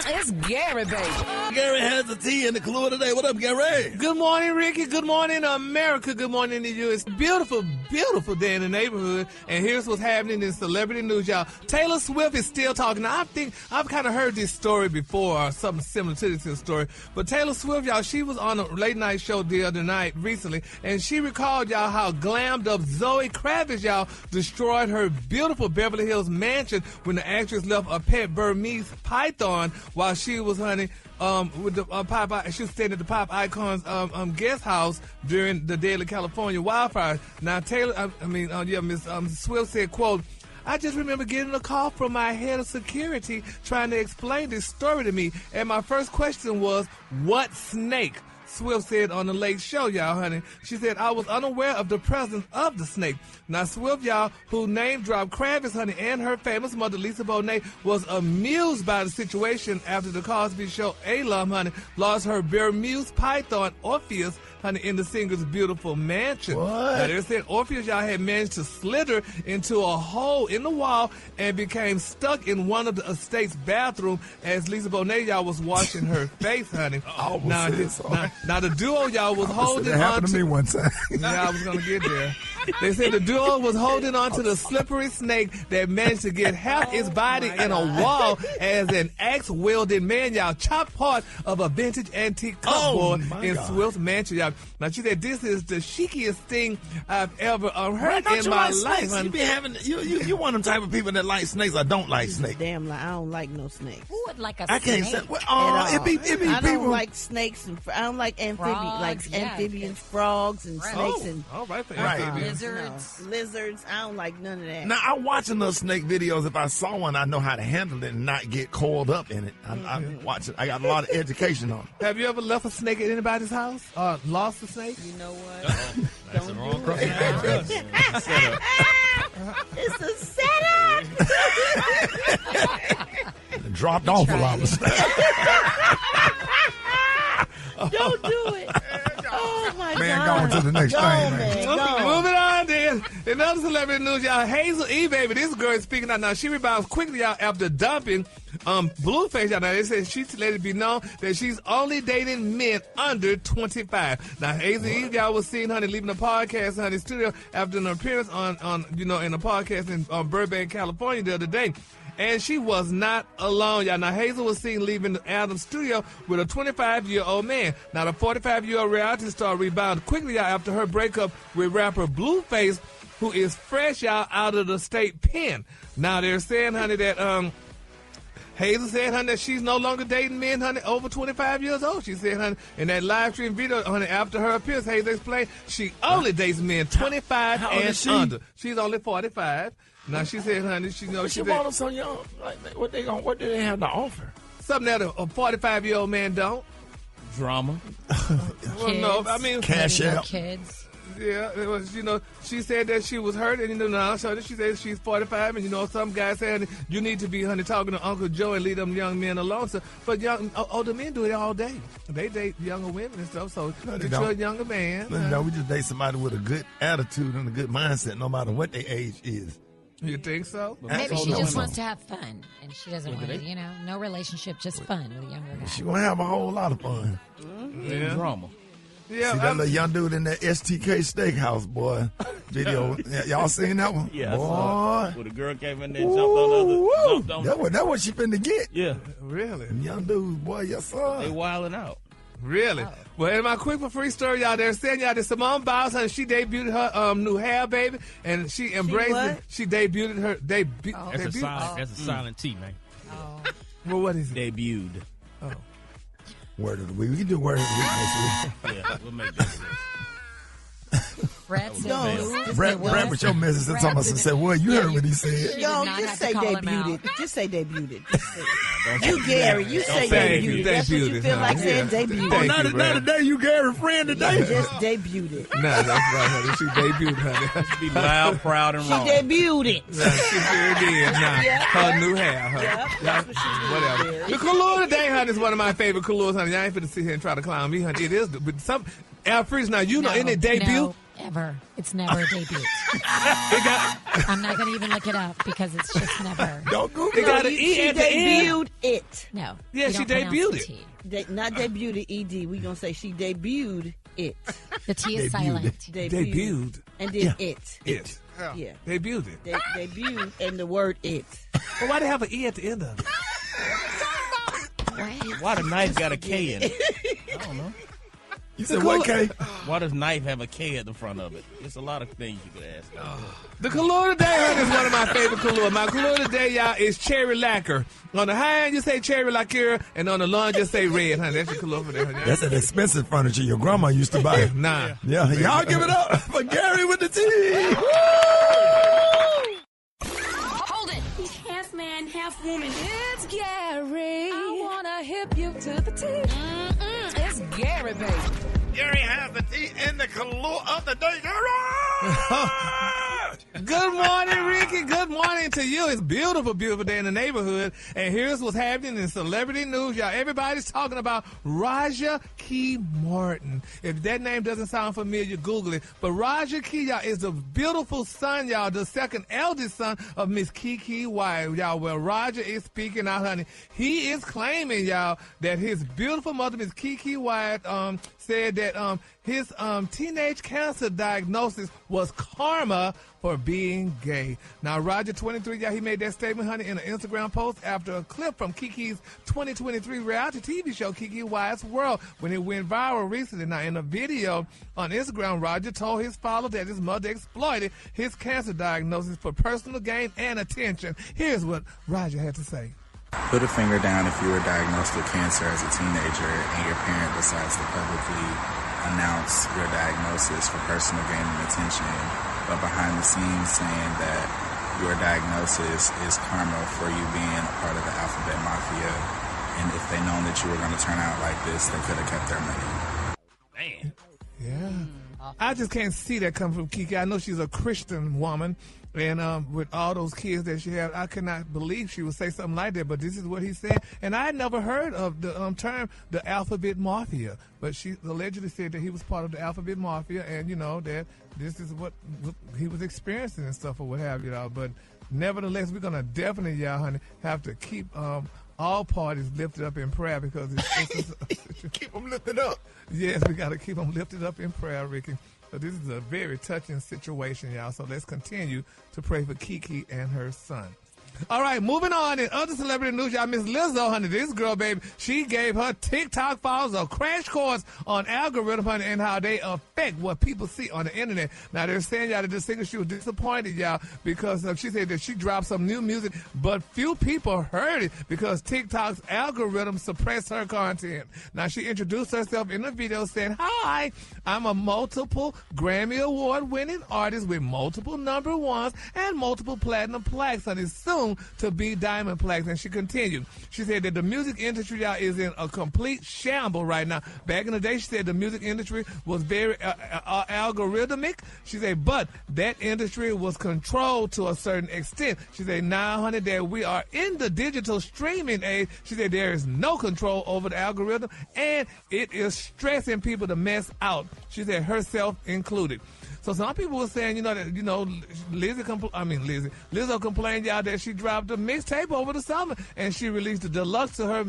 It's Gary, baby. Gary has the tea in the clue today. What up, Gary? Good morning, Ricky. Good morning, America. Good morning to you. It's beautiful, beautiful day in the neighborhood. And here's what's happening in celebrity news, y'all. Taylor Swift is still talking. Now, I think I've kind of heard this story before, or something similar to this story. But Taylor Swift, y'all, she was on a late night show the other night recently, and she recalled, y'all, how glammed up Zoe Kravitz, y'all, destroyed her beautiful Beverly Hills mansion when the actress left a pet Burmese python while she was, honey, with the she was staying at the Pop Icon's guest house during the deadly California wildfires. Now, Taylor, Miss Swift said, quote, I just remember getting a call from my head of security trying to explain this story to me, and my first question was, what snake? Swift said on the Late Show, y'all, honey. She said, I was unaware of the presence of the snake. Now, Swift, y'all, who name-dropped Kravitz, honey, and her famous mother, Lisa Bonet, was amused by the situation after the Cosby Show alum, honey, lost her Bermuse python, Orpheus, honey, in the singer's beautiful mansion. What? Now, they said Orpheus, y'all, had managed to slither into a hole in the wall and became stuck in one of the estate's bathroom as Lisa Bonet, y'all, was washing her face, honey. Now, the duo, y'all, was holding on to... That happened to me one time. Yeah, I was going to get there. They said the duo was holding on to the slippery snake that managed to get half its body in a wall as an axe-wielding man, y'all, chopped part of a vintage antique cupboard in Swift's mansion, y'all. Now, she said, this is the chickiest thing I've ever heard in my life. You be having you one of them type of people that like snakes or don't like snakes. Damn, like, I don't like no snakes. Who would like a I snake? can't say. It be I people. don't like snakes and I don't like amphibians, frogs and snakes and all right, lizards. Lizards. I don't like none of that. Now, I'm watching those snake videos. If I saw one, I know how to handle it and not get coiled up in it. I'm watching. I got a lot of education on it. Have you ever left a snake at anybody's house? Lost a snake? You know what? That's the wrong person. It's a setup. Dropped off a lot of stuff. Don't do it. Oh, my Man, God. going to the next thing, man. Moving on, then. In other celebrity news, y'all, Hazel-E, baby, this girl is speaking out now. She rebounds quickly, y'all, after dumping Blueface, y'all. Now, they said she let it be known that she's only dating men under 25. Now, Hazel-E, y'all, was seen, honey, leaving the podcast, honey, studio after an appearance on in a podcast in Burbank, California the other day. And she was not alone, y'all. Now, Hazel was seen leaving the Adams studio with a 25-year-old man. Now, the 45-year-old reality star rebounded quickly, y'all, after her breakup with rapper Blueface, who is fresh, y'all, out of the state pen. Now, they're saying, honey, that Hazel said, honey, that she's no longer dating men, honey, over 25 years old. She said, honey, in that live stream video, honey, after her appearance, Hazel explained she only dates men 25 and under. She's only 45. Now, she said, honey, she knows she want them so young. Like, what do they have to offer? Something that a 45-year-old man don't. Drama. Well, no, I mean, cash out. Kids. Yeah, it was, she said that she was hurt, and, now, so she said she's 45, and, some guys saying you need to be, honey, talking to Uncle Joe and leave them young men alone. So, but older men do it all day. They date younger women and stuff, so get you a younger man. No, we just date somebody with a good attitude and a good mindset, no matter what their age is. You think so? Maybe she just wants to have fun, and she doesn't want to, no relationship, just fun with a younger guy. She gonna have a whole lot of fun. Yeah. Drama. Yeah, see that little young dude in that STK Steakhouse, boy, video. Y'all seen that one? Yeah, boy. Where the girl came in there and jumped on the other. That's what she finna get. Yeah. Really? Young dude, boy, yes, sir. They wilding out. Really? Oh. Well, in my quick for free story, y'all, they're saying, y'all, that Simone Biles, honey, she debuted her new hair, baby, and she embraced it. She debuted her debut. Oh. That's a silent T, man. Oh. Well, what is it? Debuted. Oh. Word of the week. We can do word of the week next week. Yeah, we'll make that. Brad said No. Brad with your message and talking about some said, well, you heard what he said. No, just say debuted it. Just say debuted it. Just say it. You Gary, you say debuted. That's what you feel like saying debuted. Oh, not today. You Gary friend today. Just debuted it. No, that's right, honey. She debuted, honey. Be loud, proud, and wrong. She debuted it. Nah, she sure did. Nah, her new hair, honey. Whatever. The color today, honey, is one of my favorite colors, honey. I ain't finna sit here and try to clown me, honey. It is, but some Alfred's now. You know, in it debut. No, ever. It's never a debut. I'm not gonna even look it up because it's just never. Don't Google it. Got an E at the end. She debuted it. No. Yeah, she debuted it. Not debuted ed. We gonna say she debuted it. The T is silent. Debuted. And then it. It. Yeah. Debuted it. Debuted and the word it. Well, why they have an E at the end of it? Why the knife got a K in it? I don't know. You said what, K? Why does knife have a K at the front of it? It's a lot of things you could ask. The color today, honey, is one of my favorite colors. My color today, y'all, is cherry lacquer. On the high end, you say cherry lacquer, and on the low end, just say red, honey. That's your color for that, honey. That's an expensive furniture your grandma used to buy. Nah. Yeah, y'all give it up for Gary with the T. Hold it. He's half man, half woman. It's Gary. I wanna hip you to the T. It's Gary, baby. Gary has the T in the color of the day. Good morning, Rickey. Good morning to you. It's beautiful, beautiful day in the neighborhood. And here's what's happening in celebrity news, y'all. Everybody's talking about Raja Key Martin. If that name doesn't sound familiar, Google it. But Raja Key, y'all, is the beautiful son, y'all, the second eldest son of Miss Kiki Wyatt, y'all. Well, Raja is speaking out, honey. He is claiming, y'all, that his beautiful mother, Miss Kiki Wyatt, said that his teenage cancer diagnosis was karma for being gay. Now, Roger, 23, yeah, he made that statement, honey, in an Instagram post after a clip from Kiki's 2023 reality TV show, Kiki Wyatt's World, when it went viral recently. Now, in a video on Instagram, Roger told his followers that his mother exploited his cancer diagnosis for personal gain and attention. Here's what Roger had to say. Put a finger down if you were diagnosed with cancer as a teenager and your parent decides to publicly announce your diagnosis for personal gain and attention, but behind the scenes saying that your diagnosis is karma for you being a part of the alphabet mafia, and if they'd known that you were going to turn out like this, they could have kept their money. Man. Yeah. I just can't see that coming from Kiki. I know she's a Christian woman, and with all those kids that she had, I could not believe she would say something like that, but this is what he said. And I had never heard of the term, the alphabet mafia, but she allegedly said that he was part of the alphabet mafia, and, you know, that this is what he was experiencing and stuff or what have you, but nevertheless, we're going to definitely, y'all, honey, have to keep all parties lifted up in prayer because it's keep them lifted up. Yes, we got to keep them lifted up in prayer, Rickey. So this is a very touching situation, y'all. So let's continue to pray for Kiki and her son. All right, moving on. In other celebrity news, y'all, Miss Lizzo, honey, this girl, baby, she gave her TikTok followers a crash course on algorithm, honey, and how they affect what people see on the internet. Now, they're saying, y'all, that the singer, she was disappointed, y'all, because she said that she dropped some new music, but few people heard it because TikTok's algorithm suppressed her content. Now, she introduced herself in the video saying, "Hi, I'm a multiple Grammy Award-winning artist with multiple number ones and multiple platinum plaques, honey, soon to be diamond plaques." And she continued. She said that the music industry, y'all, is in a complete shamble right now. Back in the day, she said the music industry was very algorithmic. She said, but that industry was controlled to a certain extent. She said, now, honey, that we are in the digital streaming age, she said there is no control over the algorithm, and it is stressing people to mess out. She said, herself included. So some people were saying, Lizzo complained, y'all, that she dropped a mixtape over the summer, and she released the deluxe of her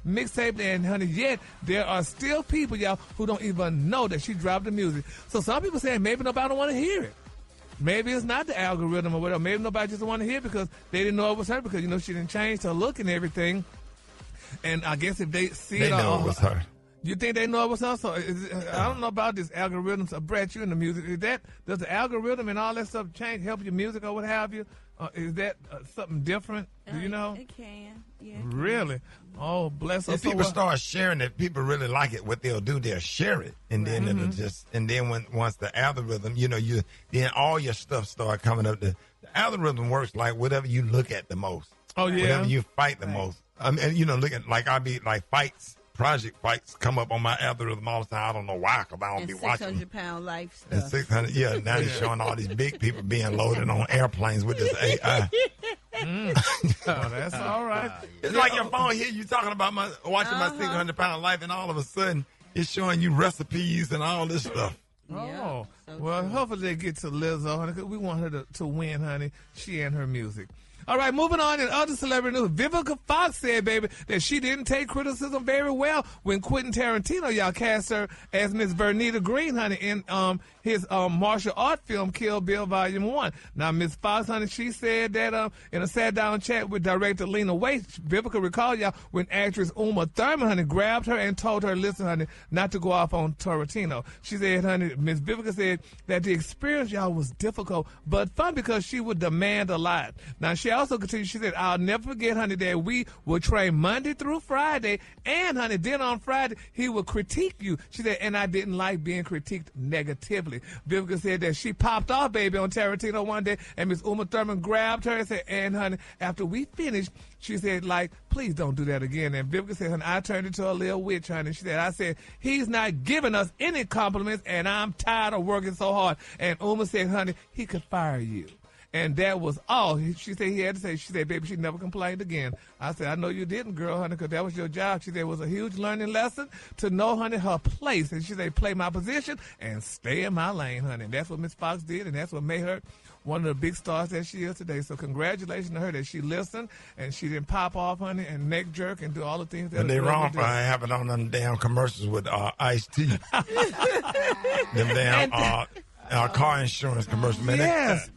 mixtape, and honey, yet there are still people, y'all, who don't even know that she dropped the music. So some people saying maybe nobody don't want to hear it. Maybe it's not the algorithm or whatever. Maybe nobody just want to hear it because they didn't know it was her because, she didn't change her look and everything. And I guess if they see they it know it was her. You think they know it was her? So I don't know about this algorithms. Brett, you in the music. Does the algorithm and all that stuff help your music or what have you? Is that something different? Do you know? It can. Yeah. Really? Oh, bless us. If people start sharing it, people really like it. What they'll do, they'll share it, and then it'll just. And then once the algorithm, then all your stuff start coming up. The algorithm works like whatever you look at the most. Oh yeah. Whatever you fight the most. And look at like I be like project fights come up on my algorithm all the time. I don't know why, because I don't be watching. 600-pound life stuff. And 600, yeah. Now they're showing all these big people being loaded on airplanes with this AI. Oh, that's all right. It's like your phone here. You talking about watching my 600-pound life, and all of a sudden it's showing you recipes and all this stuff. Oh, well, hopefully they get to Lizzo, honey, because we want her to win, honey. She and her music. All right, moving on in other celebrity news. Vivica Foxx said, baby, that she didn't take criticism very well when Quentin Tarantino, y'all, cast her as Miss Vernita Green, honey, in his martial art film, Kill Bill Volume 1. Now, Miss Foxx, honey, she said that in a sat-down chat with director Lena Waithe, Vivica recalled, y'all, when actress Uma Thurman, honey, grabbed her and told her, listen, honey, not to go off on Tarantino. She said, honey, Miss Vivica said that the experience, y'all, was difficult, but fun because she would demand a lot. Now, she also continued, she said, I'll never forget, honey, that we would train Monday through Friday, and, honey, then on Friday, he would critique you. She said, and I didn't like being critiqued negatively. Vivica said that she popped off, baby, on Tarantino one day, and Miss Uma Thurman grabbed her and said, and, honey, after we finished, she said, like, please don't do that again. And Vivica said, honey, I turned into a little witch, honey. She said, I said, he's not giving us any compliments, and I'm tired of working so hard. And Uma said, honey, he could fire you. And that was all she said he had to say. She said, baby, she never complained again. I said, I know you didn't, girl, honey, because that was your job. She said it was a huge learning lesson to know, honey, her place. And she said, play my position and stay in my lane, honey. And that's what Miss Foxx did, and that's what made her one of the big stars that she is today. So congratulations to her that she listened and she didn't pop off, honey, and neck jerk and do all the things that. But they wrong for having on them damn commercials with Ice-T. Them damn car insurance commercial, man. Yes.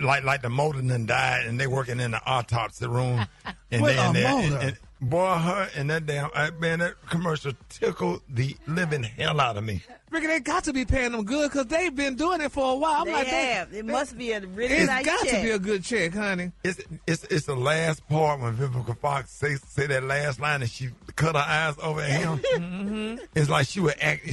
Like the motor done died, and they working in the autopsy room. And with a motor. Boy, her and that damn man, that commercial tickled the living hell out of me. Ricky, they got to be paying them good because they've been doing it for a while. It must be a really nice check. It's got to be a good check, honey. It's the last part when Vivica Foxx say that last line and she cut her eyes over at him. Mm-hmm. It's like she would act.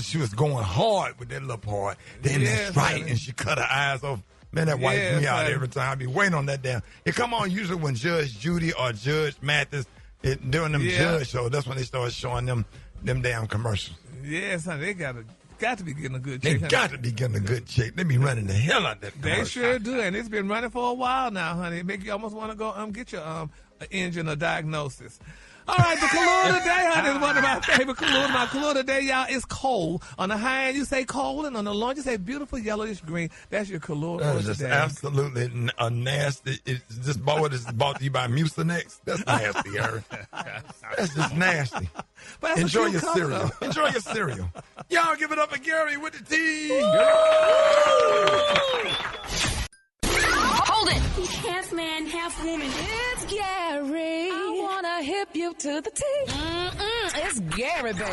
She was going hard with that little part. Then that's right, honey. And she cut her eyes over. Man, that wipes me out every time. I be waiting on that damn. It come on usually when Judge Judy or Judge Mathis doing them judge shows. That's when they start showing them damn commercials. Yes, honey, they got to be getting a good check. They got to be getting a good check. They be running the hell out of that commercial. They sure do, and it's been running for a while now, honey. It make you almost want to go get your engine or diagnosis. All right, the Kahlua today, honey, is one of my favorite Kahlua. My Kahlua today, y'all, is cold. On the high end, you say cold, and on the low end, you say beautiful yellowish green. That's your Kahlua That for is just today. absolutely a nasty. It's just bought to you by Mucinex. That's nasty, Aaron. That's just nasty. But enjoy your cereal. Enjoy your cereal. Y'all give it up for Gary with the tea. Hold it. Half man, half woman. It's Gary. I wanna hip you to the T. It's Gary, baby.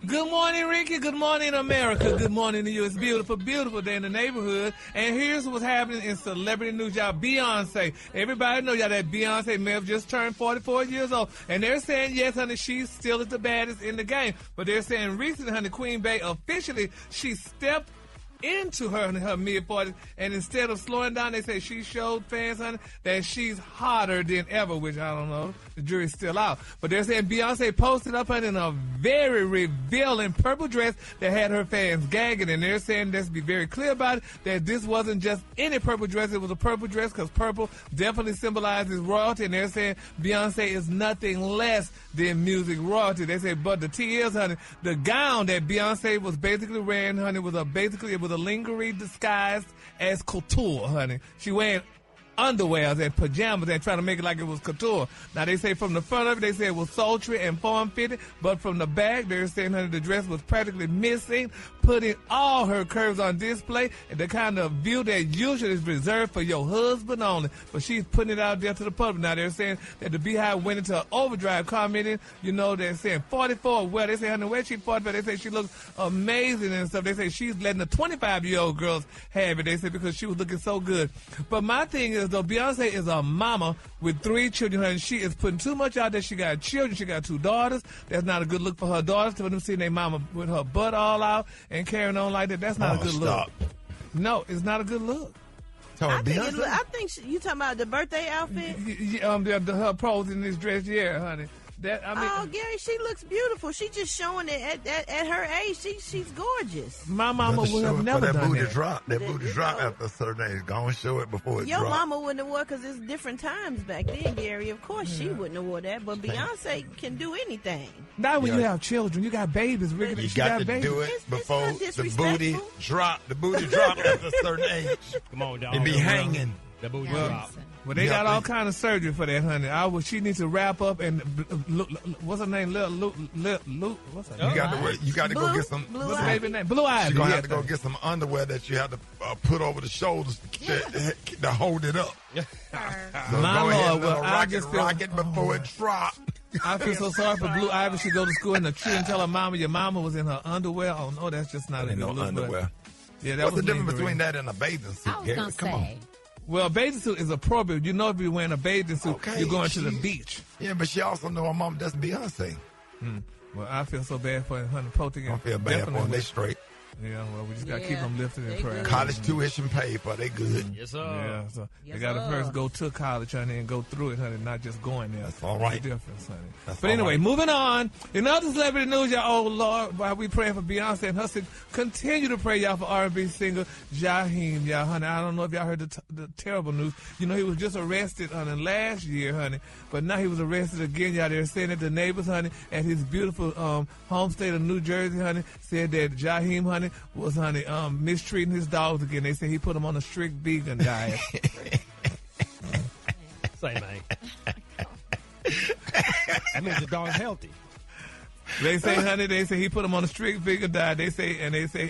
Good morning, Ricky. Good morning, America. Good morning to you. It's beautiful, beautiful day in the neighborhood. And here's what's happening in celebrity news, y'all. Beyonce. Everybody know, y'all, that Beyonce may have just turned 44 years old. And they're saying, yes, honey, she's still the baddest in the game. But they're saying recently, honey, Queen Bey officially, she stepped into her in her mid-40s, and instead of slowing down, they say she showed fans, honey, that she's hotter than ever, which I don't know. The jury's still out. But they're saying Beyonce posted up her in a very revealing purple dress that had her fans gagging, and they're saying, let's be very clear about it, that this wasn't just any purple dress. It was a purple dress because purple definitely symbolizes royalty, and they're saying Beyonce is nothing less than music royalty. They say, but the tea is, honey, the gown that Beyonce was basically wearing, honey, was a lingerie disguised as couture, honey. She wearing underwears and pajamas and trying to make it like it was couture. Now, they say from the front of it, they say it was sultry and form-fitted, but from the back, they're saying, honey, the dress was practically missing, putting all her curves on display, and the kind of view that usually is reserved for your husband only. But she's putting it out there to the public. Now, they're saying that the Beehive went into an overdrive commenting, you know, they're saying 44. Well, they say, honey, where she 44? They say she looks amazing and stuff. They say she's letting the 25-year-old girls have it. They say because she was looking so good. But my thing is, as though Beyonce is a mama with 3 children, and she is putting too much out there. She got children. She got 2 daughters. That's not a good look for her daughters. To them seeing their mama with her butt all out and carrying on like that. That's not a good look. No, it's not a good look. I think you talking about the birthday outfit? Her pose in this dress, yeah, honey. Oh, Gary, she looks beautiful. She just showing it at her age. She's gorgeous. My mama would have never done that. That booty drop after a certain age. Go and show it before it Your drop. mama wouldn't have worn because it's different times back then, Gary. Of course, she wouldn't have worn that. But Beyonce can do anything. Not when you have children. You got babies. Rickey. You got to do it before the booty drop. The booty drop after a certain age. Come on, dog. It be hanging. The booty drop. Well, they got all kind of surgery for that, honey. She needs to wrap up and what's her name? What's her name? You got to go get some. What's her baby name? Blue Ivy. You're gonna have to go get some underwear that you have to put over the shoulders to hold it up. So My go ahead, Lord, well, I just feel rock it before it drops. I feel so sorry for Blue Ivy. She go to school in the tree and tell her mama, your mama was in her underwear. Oh no, that's just not a good look. Underwear. Yeah, that What's was the difference between that and a bathing suit? I was gonna say. Well, a bathing suit is appropriate. You know, if you're wearing a bathing suit, you're going to the beach. Yeah, but she also know her mom doesn't Beyonce. Well, I feel so bad for Honey Poting. I feel bad for them. They straight. Yeah, well, we just got to keep them lifted in prayer. College tuition paid for. They good. Yes, sir. Yeah, so they got to first go to college, honey, and go through it, honey, not just going there. That's all right. That's the difference, honey. But anyway, moving on. In other celebrity news, y'all, oh, Lord, while we praying for Beyonce and Hustle, continue to pray, y'all, for R&B singer Jahim, y'all, honey. I don't know if y'all heard the terrible news. You know, he was just arrested, honey, last year, honey, but now he was arrested again, y'all. They're saying that the neighbors, honey, at his beautiful home state of New Jersey, honey, said that Jahim, honey, was, honey, mistreating his dogs again. They say he put them on a strict vegan diet. Same thing. That means the dog's healthy. They say, honey, they say he put them on a strict vegan diet. They say, and they say,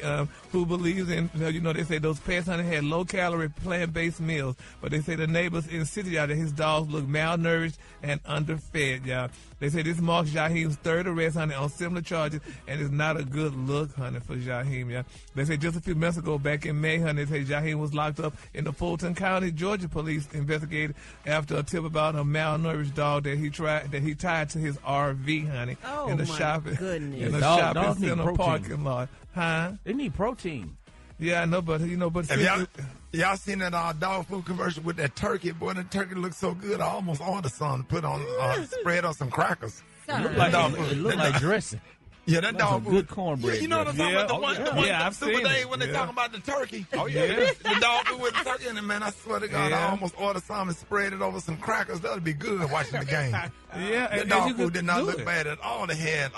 who believes in, you know, they say those pets, honey, had low-calorie, plant-based meals. But they say the neighbors insisted, y'all, that his dogs look malnourished and underfed, y'all. They say this marks Jahim's 3rd arrest, honey, on similar charges, and it's not a good look, honey, for Jahim, y'all. They say just a few months ago, back in May, honey, they say Jahim was locked up in the Fulton County, Georgia police investigated after a tip about a malnourished dog that he tied to his RV, honey, in the shopping center parking lot. Huh? They need protein. Yeah, I know, but y'all seen that dog food commercial with that turkey? Boy, that turkey looks so good. I almost ordered some to put on, spread on some crackers. It looked like dressing. Yeah, that dog food. Good cornbread. You know what I'm talking about? The one I've Super seen Day it. when they talking about the turkey. Oh, yeah. The dog food with the turkey in it, man. I swear to God, I almost ordered some and spread it over some crackers. That would be good watching the game. Yeah, the dog food did not look bad at all. They had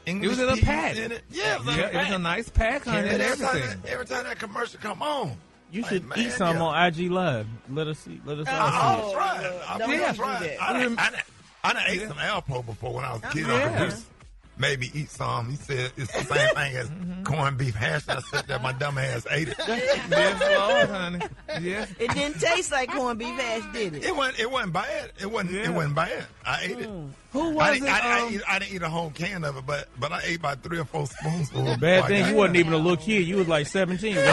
English it was in a pack. in it. Yeah, it was a nice pack, honey, and everything. Every time that commercial come on. You should eat some on IG Live. Let us see. Let us all see it. I done ate some Alpo before when I was a kid. Made me eat some. He said it's the same thing as corned beef hash. I said that my dumb ass ate it. Yes, Lord, honey. Yes. It didn't taste like corned beef hash, did it? It wasn't bad. It wasn't bad. I ate it. Who was it? I didn't eat a whole can of it, but I ate about 3 or 4 spoonfuls. The bad thing, you wasn't even a little kid. You was like 17, right?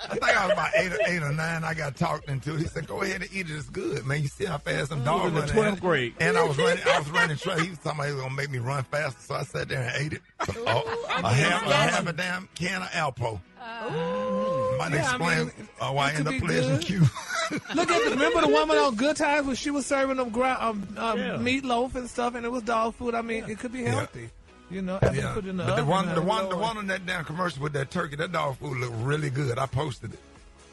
I think I was about 8 or 9. I got talked into it. He said, "Go ahead and eat it. It's good, man. You see how fast some dogs in the 12th grade." And I was running track. He was talking about he was gonna make me run faster, so I sat there and ate it. A half a damn can of Alpo. Might explain why I end up playing Q. Look at remember the woman on Good Times when she was serving them meatloaf and stuff, and it was dog food. I mean, it could be healthy. You know, after you put it in the oven. The one on that damn commercial with that turkey, that dog food looked really good. I posted it.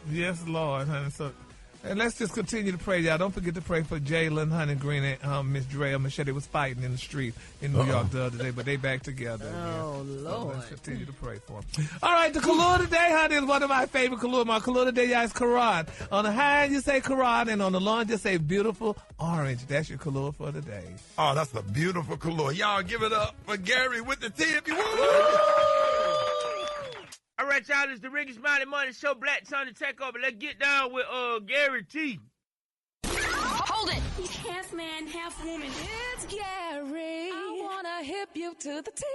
Yes, Lord, honey. So, and let's just continue to pray, y'all. Don't forget to pray for Jalen, honey, Green, and Miss Dre. Machete was fighting in the street in New York the other day, but they back together again. Oh, Lord. So let's continue to pray for them. All right, the color today, honey, is one of my favorite color. My color today, y'all, is Quran. On the high end, you say Quran, and on the low end, you say beautiful orange. That's your color for today. Oh, that's a beautiful color. Y'all give it up for Gary with the T if you want. All right, y'all, it's the Rickey Smiley Morning Show. Black Time to take over. Let's get down with Gary T. Hold it. He's half man, half woman. It's Gary. I wanna wanna hip you to the T.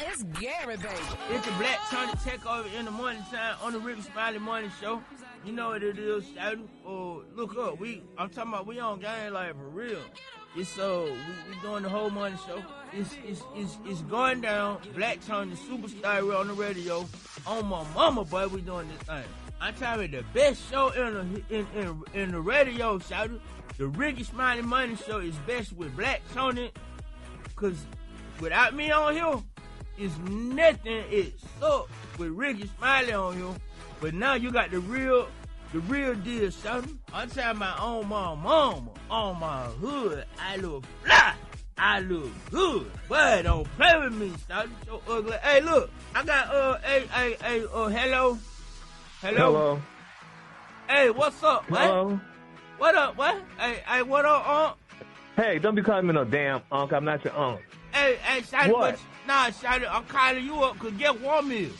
It's Gary, baby. It's the Black Tony Takeover in the morning time on the Rickey Smiley Morning Show. You know what it is, shouting. Look up. I'm talking about we on Game Life for real. It's we doing the whole morning show. It's going down. Black Tony Superstar on the radio. On my mama, boy, we doing this thing. I'm telling you, the best show in the radio, shouting. The Rickey Smiley Morning Show is best with Black Tony, cause without me on here, it's nothing. It sucks with Rickey Smiley on here. But now you got the real deal, son. I'm talking about on my mama, on my hood. I look fly. I look good. Boy, don't play with me, son. So ugly. Hey, look. I got, hello. Hello. Hey, what's up, man? Hello. What up, what? Hey, what up, Unc? Hey, don't be calling me no damn Unc. I'm not your Unc. Hey, Shotty, what? Shotty, I'm calling you up, cause get one meal.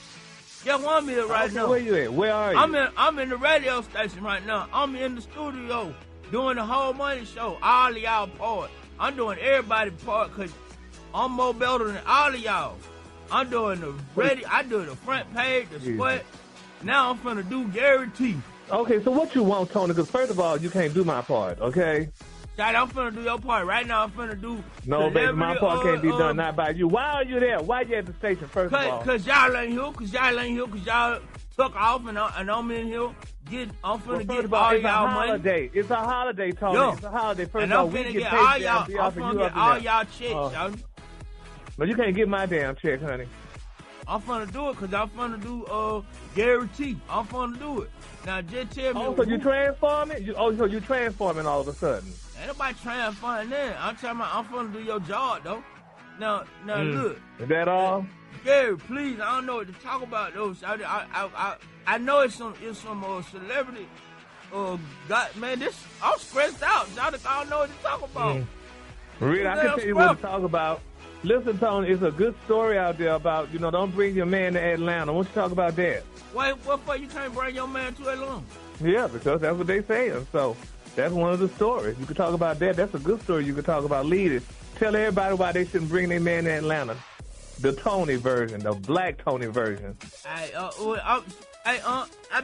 Get one meal right now. Where you at? Where are you? I'm in the radio station right now. I'm in the studio doing the whole morning show. All of y'all part. I'm doing everybody part because I'm more better than all of y'all. I'm doing the radio. I do the front page, the spot. Now I'm finna do Gary T. Okay, so what you want, Tony? Because first of all, you can't do my part, okay? Shotty, I'm finna do your part. Right now, I'm finna do... No, baby, my part can't be done, not by you. Why are you there? Why you at the station, first of all? Because y'all ain't here, because y'all took off, and I'm in here. I'm finna get all y'all money. It's a holiday, Tony. Yo, it's a holiday. First and of all, I'm we finna get get paid all y'all. I'm finna get all y'all checks, y'all. No, you can't get my damn check, honey. I'm finna do it because I'm finna do Gary T. I'm finna do it. Now, just tell me. Oh, so you transforming? So you transforming all of a sudden? Ain't nobody transforming that. I'm talking about I'm finna do your job, though. Now, look. Is that all? Gary, please, I don't know what to talk about, though. I know it's some celebrity. Man, I'm stressed out. I don't know what to talk about. Really, I can tell you what to talk about. Listen, Tony, it's a good story out there about, don't bring your man to Atlanta. I want you to talk about that. Wait, what for you can't bring your man to Atlanta? Yeah, because that's what they saying. So that's one of the stories. You can talk about that. That's a good story you can talk about. Lead it. Tell everybody why they shouldn't bring their man to Atlanta. The Tony version, the black Tony version. I've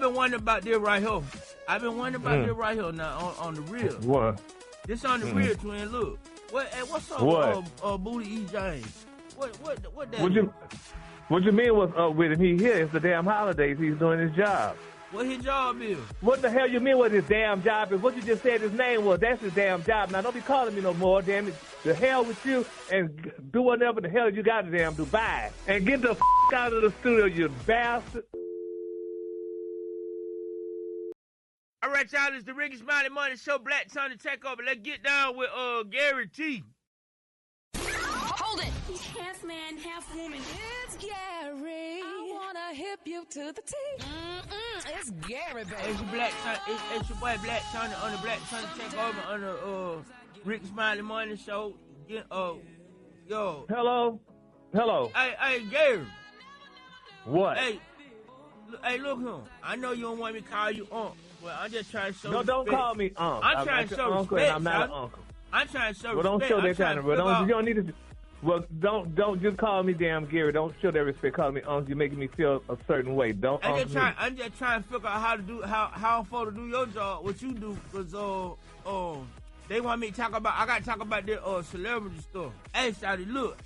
been wondering about this right here. This right here now on the real. What? This on the real, twin. Look. What's up with Booty E. James? What that? What you mean what's up with him? He here. It's the damn holidays. He's doing his job. What his job is? What the hell you mean what his damn job is? What you just said his name was, that's his damn job. Now don't be calling me no more, damn it. The hell with you and do whatever the hell you got to damn do. Bye. And get the out of the studio, you bastard. All right, y'all, it's the Rickey Smiley Morning Show. Black Tony Takeover. Let's get down with Gary T. Hold it. Half man, half woman. It's Gary. I wanna hip you to the T. It's Gary, baby. It's your boy Black Tony on the Black Tony Takeover on the Rickey Smiley Morning Show. Yo. Hello. Hey, Gary. What? Hey, look here. I know you don't want me to call you Unc. Well, I'm just trying to show respect. No, don't call me Unc. I'm trying to show respect. I'm not an uncle. I'm trying to show respect. Well, don't show that kind of respect. You don't need to. Well, don't just call me damn Gary. Don't show that respect. Call me Unc. You're making me feel a certain way. Don't. I'm just trying to figure out how I'm supposed to do your job. What you do? Cause they want me to talk about. I got to talk about their celebrity stuff. Hey, Shotty, look,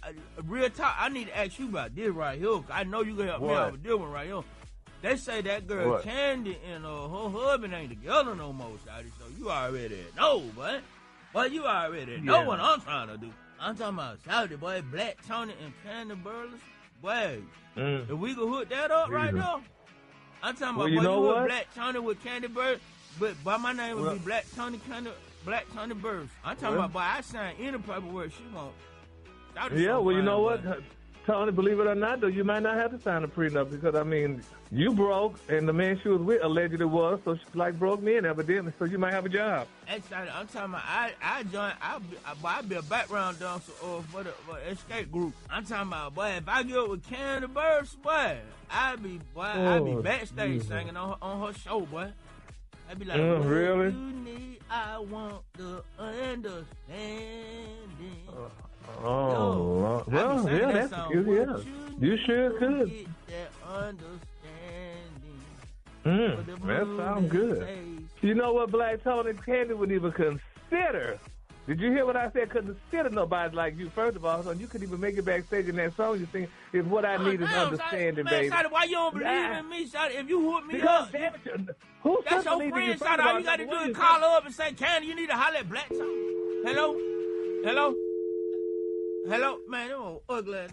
real talk. I need to ask you about this right here. I know you can help me out with this one right here. They say that girl Candy and her husband ain't together no more, Shotty. So you already know, boy. Well, you already know what I'm trying to do. I'm talking about Shotty, boy, Black Tony and Candy Burles. Boy, if we can hook that up right now, I'm talking about, boy, you hook Black Tony with Candy Burles, but by my name would be Black Tony Burles. I'm talking about, boy, I sign any paperwork she want. Yeah, well, you know what? Tony, believe it or not, though, you might not have to sign a prenup because, I mean, you broke and the man she was with allegedly was, so she broke men evidently, so you might have a job. Actually, I'm talking about, I'll be a background dancer for the escape group. I'm talking about, boy, if I get up with Candy Burles, boy, I'll be backstage singing on her show, boy. I'd be like, really? You need, I want the understanding. Oh, well, yeah, that's good. Yeah, you sure could. That sounds good. You know what Black Tony Candy wouldn't even consider? Did you hear what I said? Consider nobody like you. First of all, so you couldn't even make it backstage in that song you sing. Is what I need is understanding, baby. Man, why you don't believe in me, Shotty? If you whoop me up, that's your friend, Shotty. All you got to do is call her up and say, Candy, you need to holler at Black Tony. Hello? Man, them old ugly.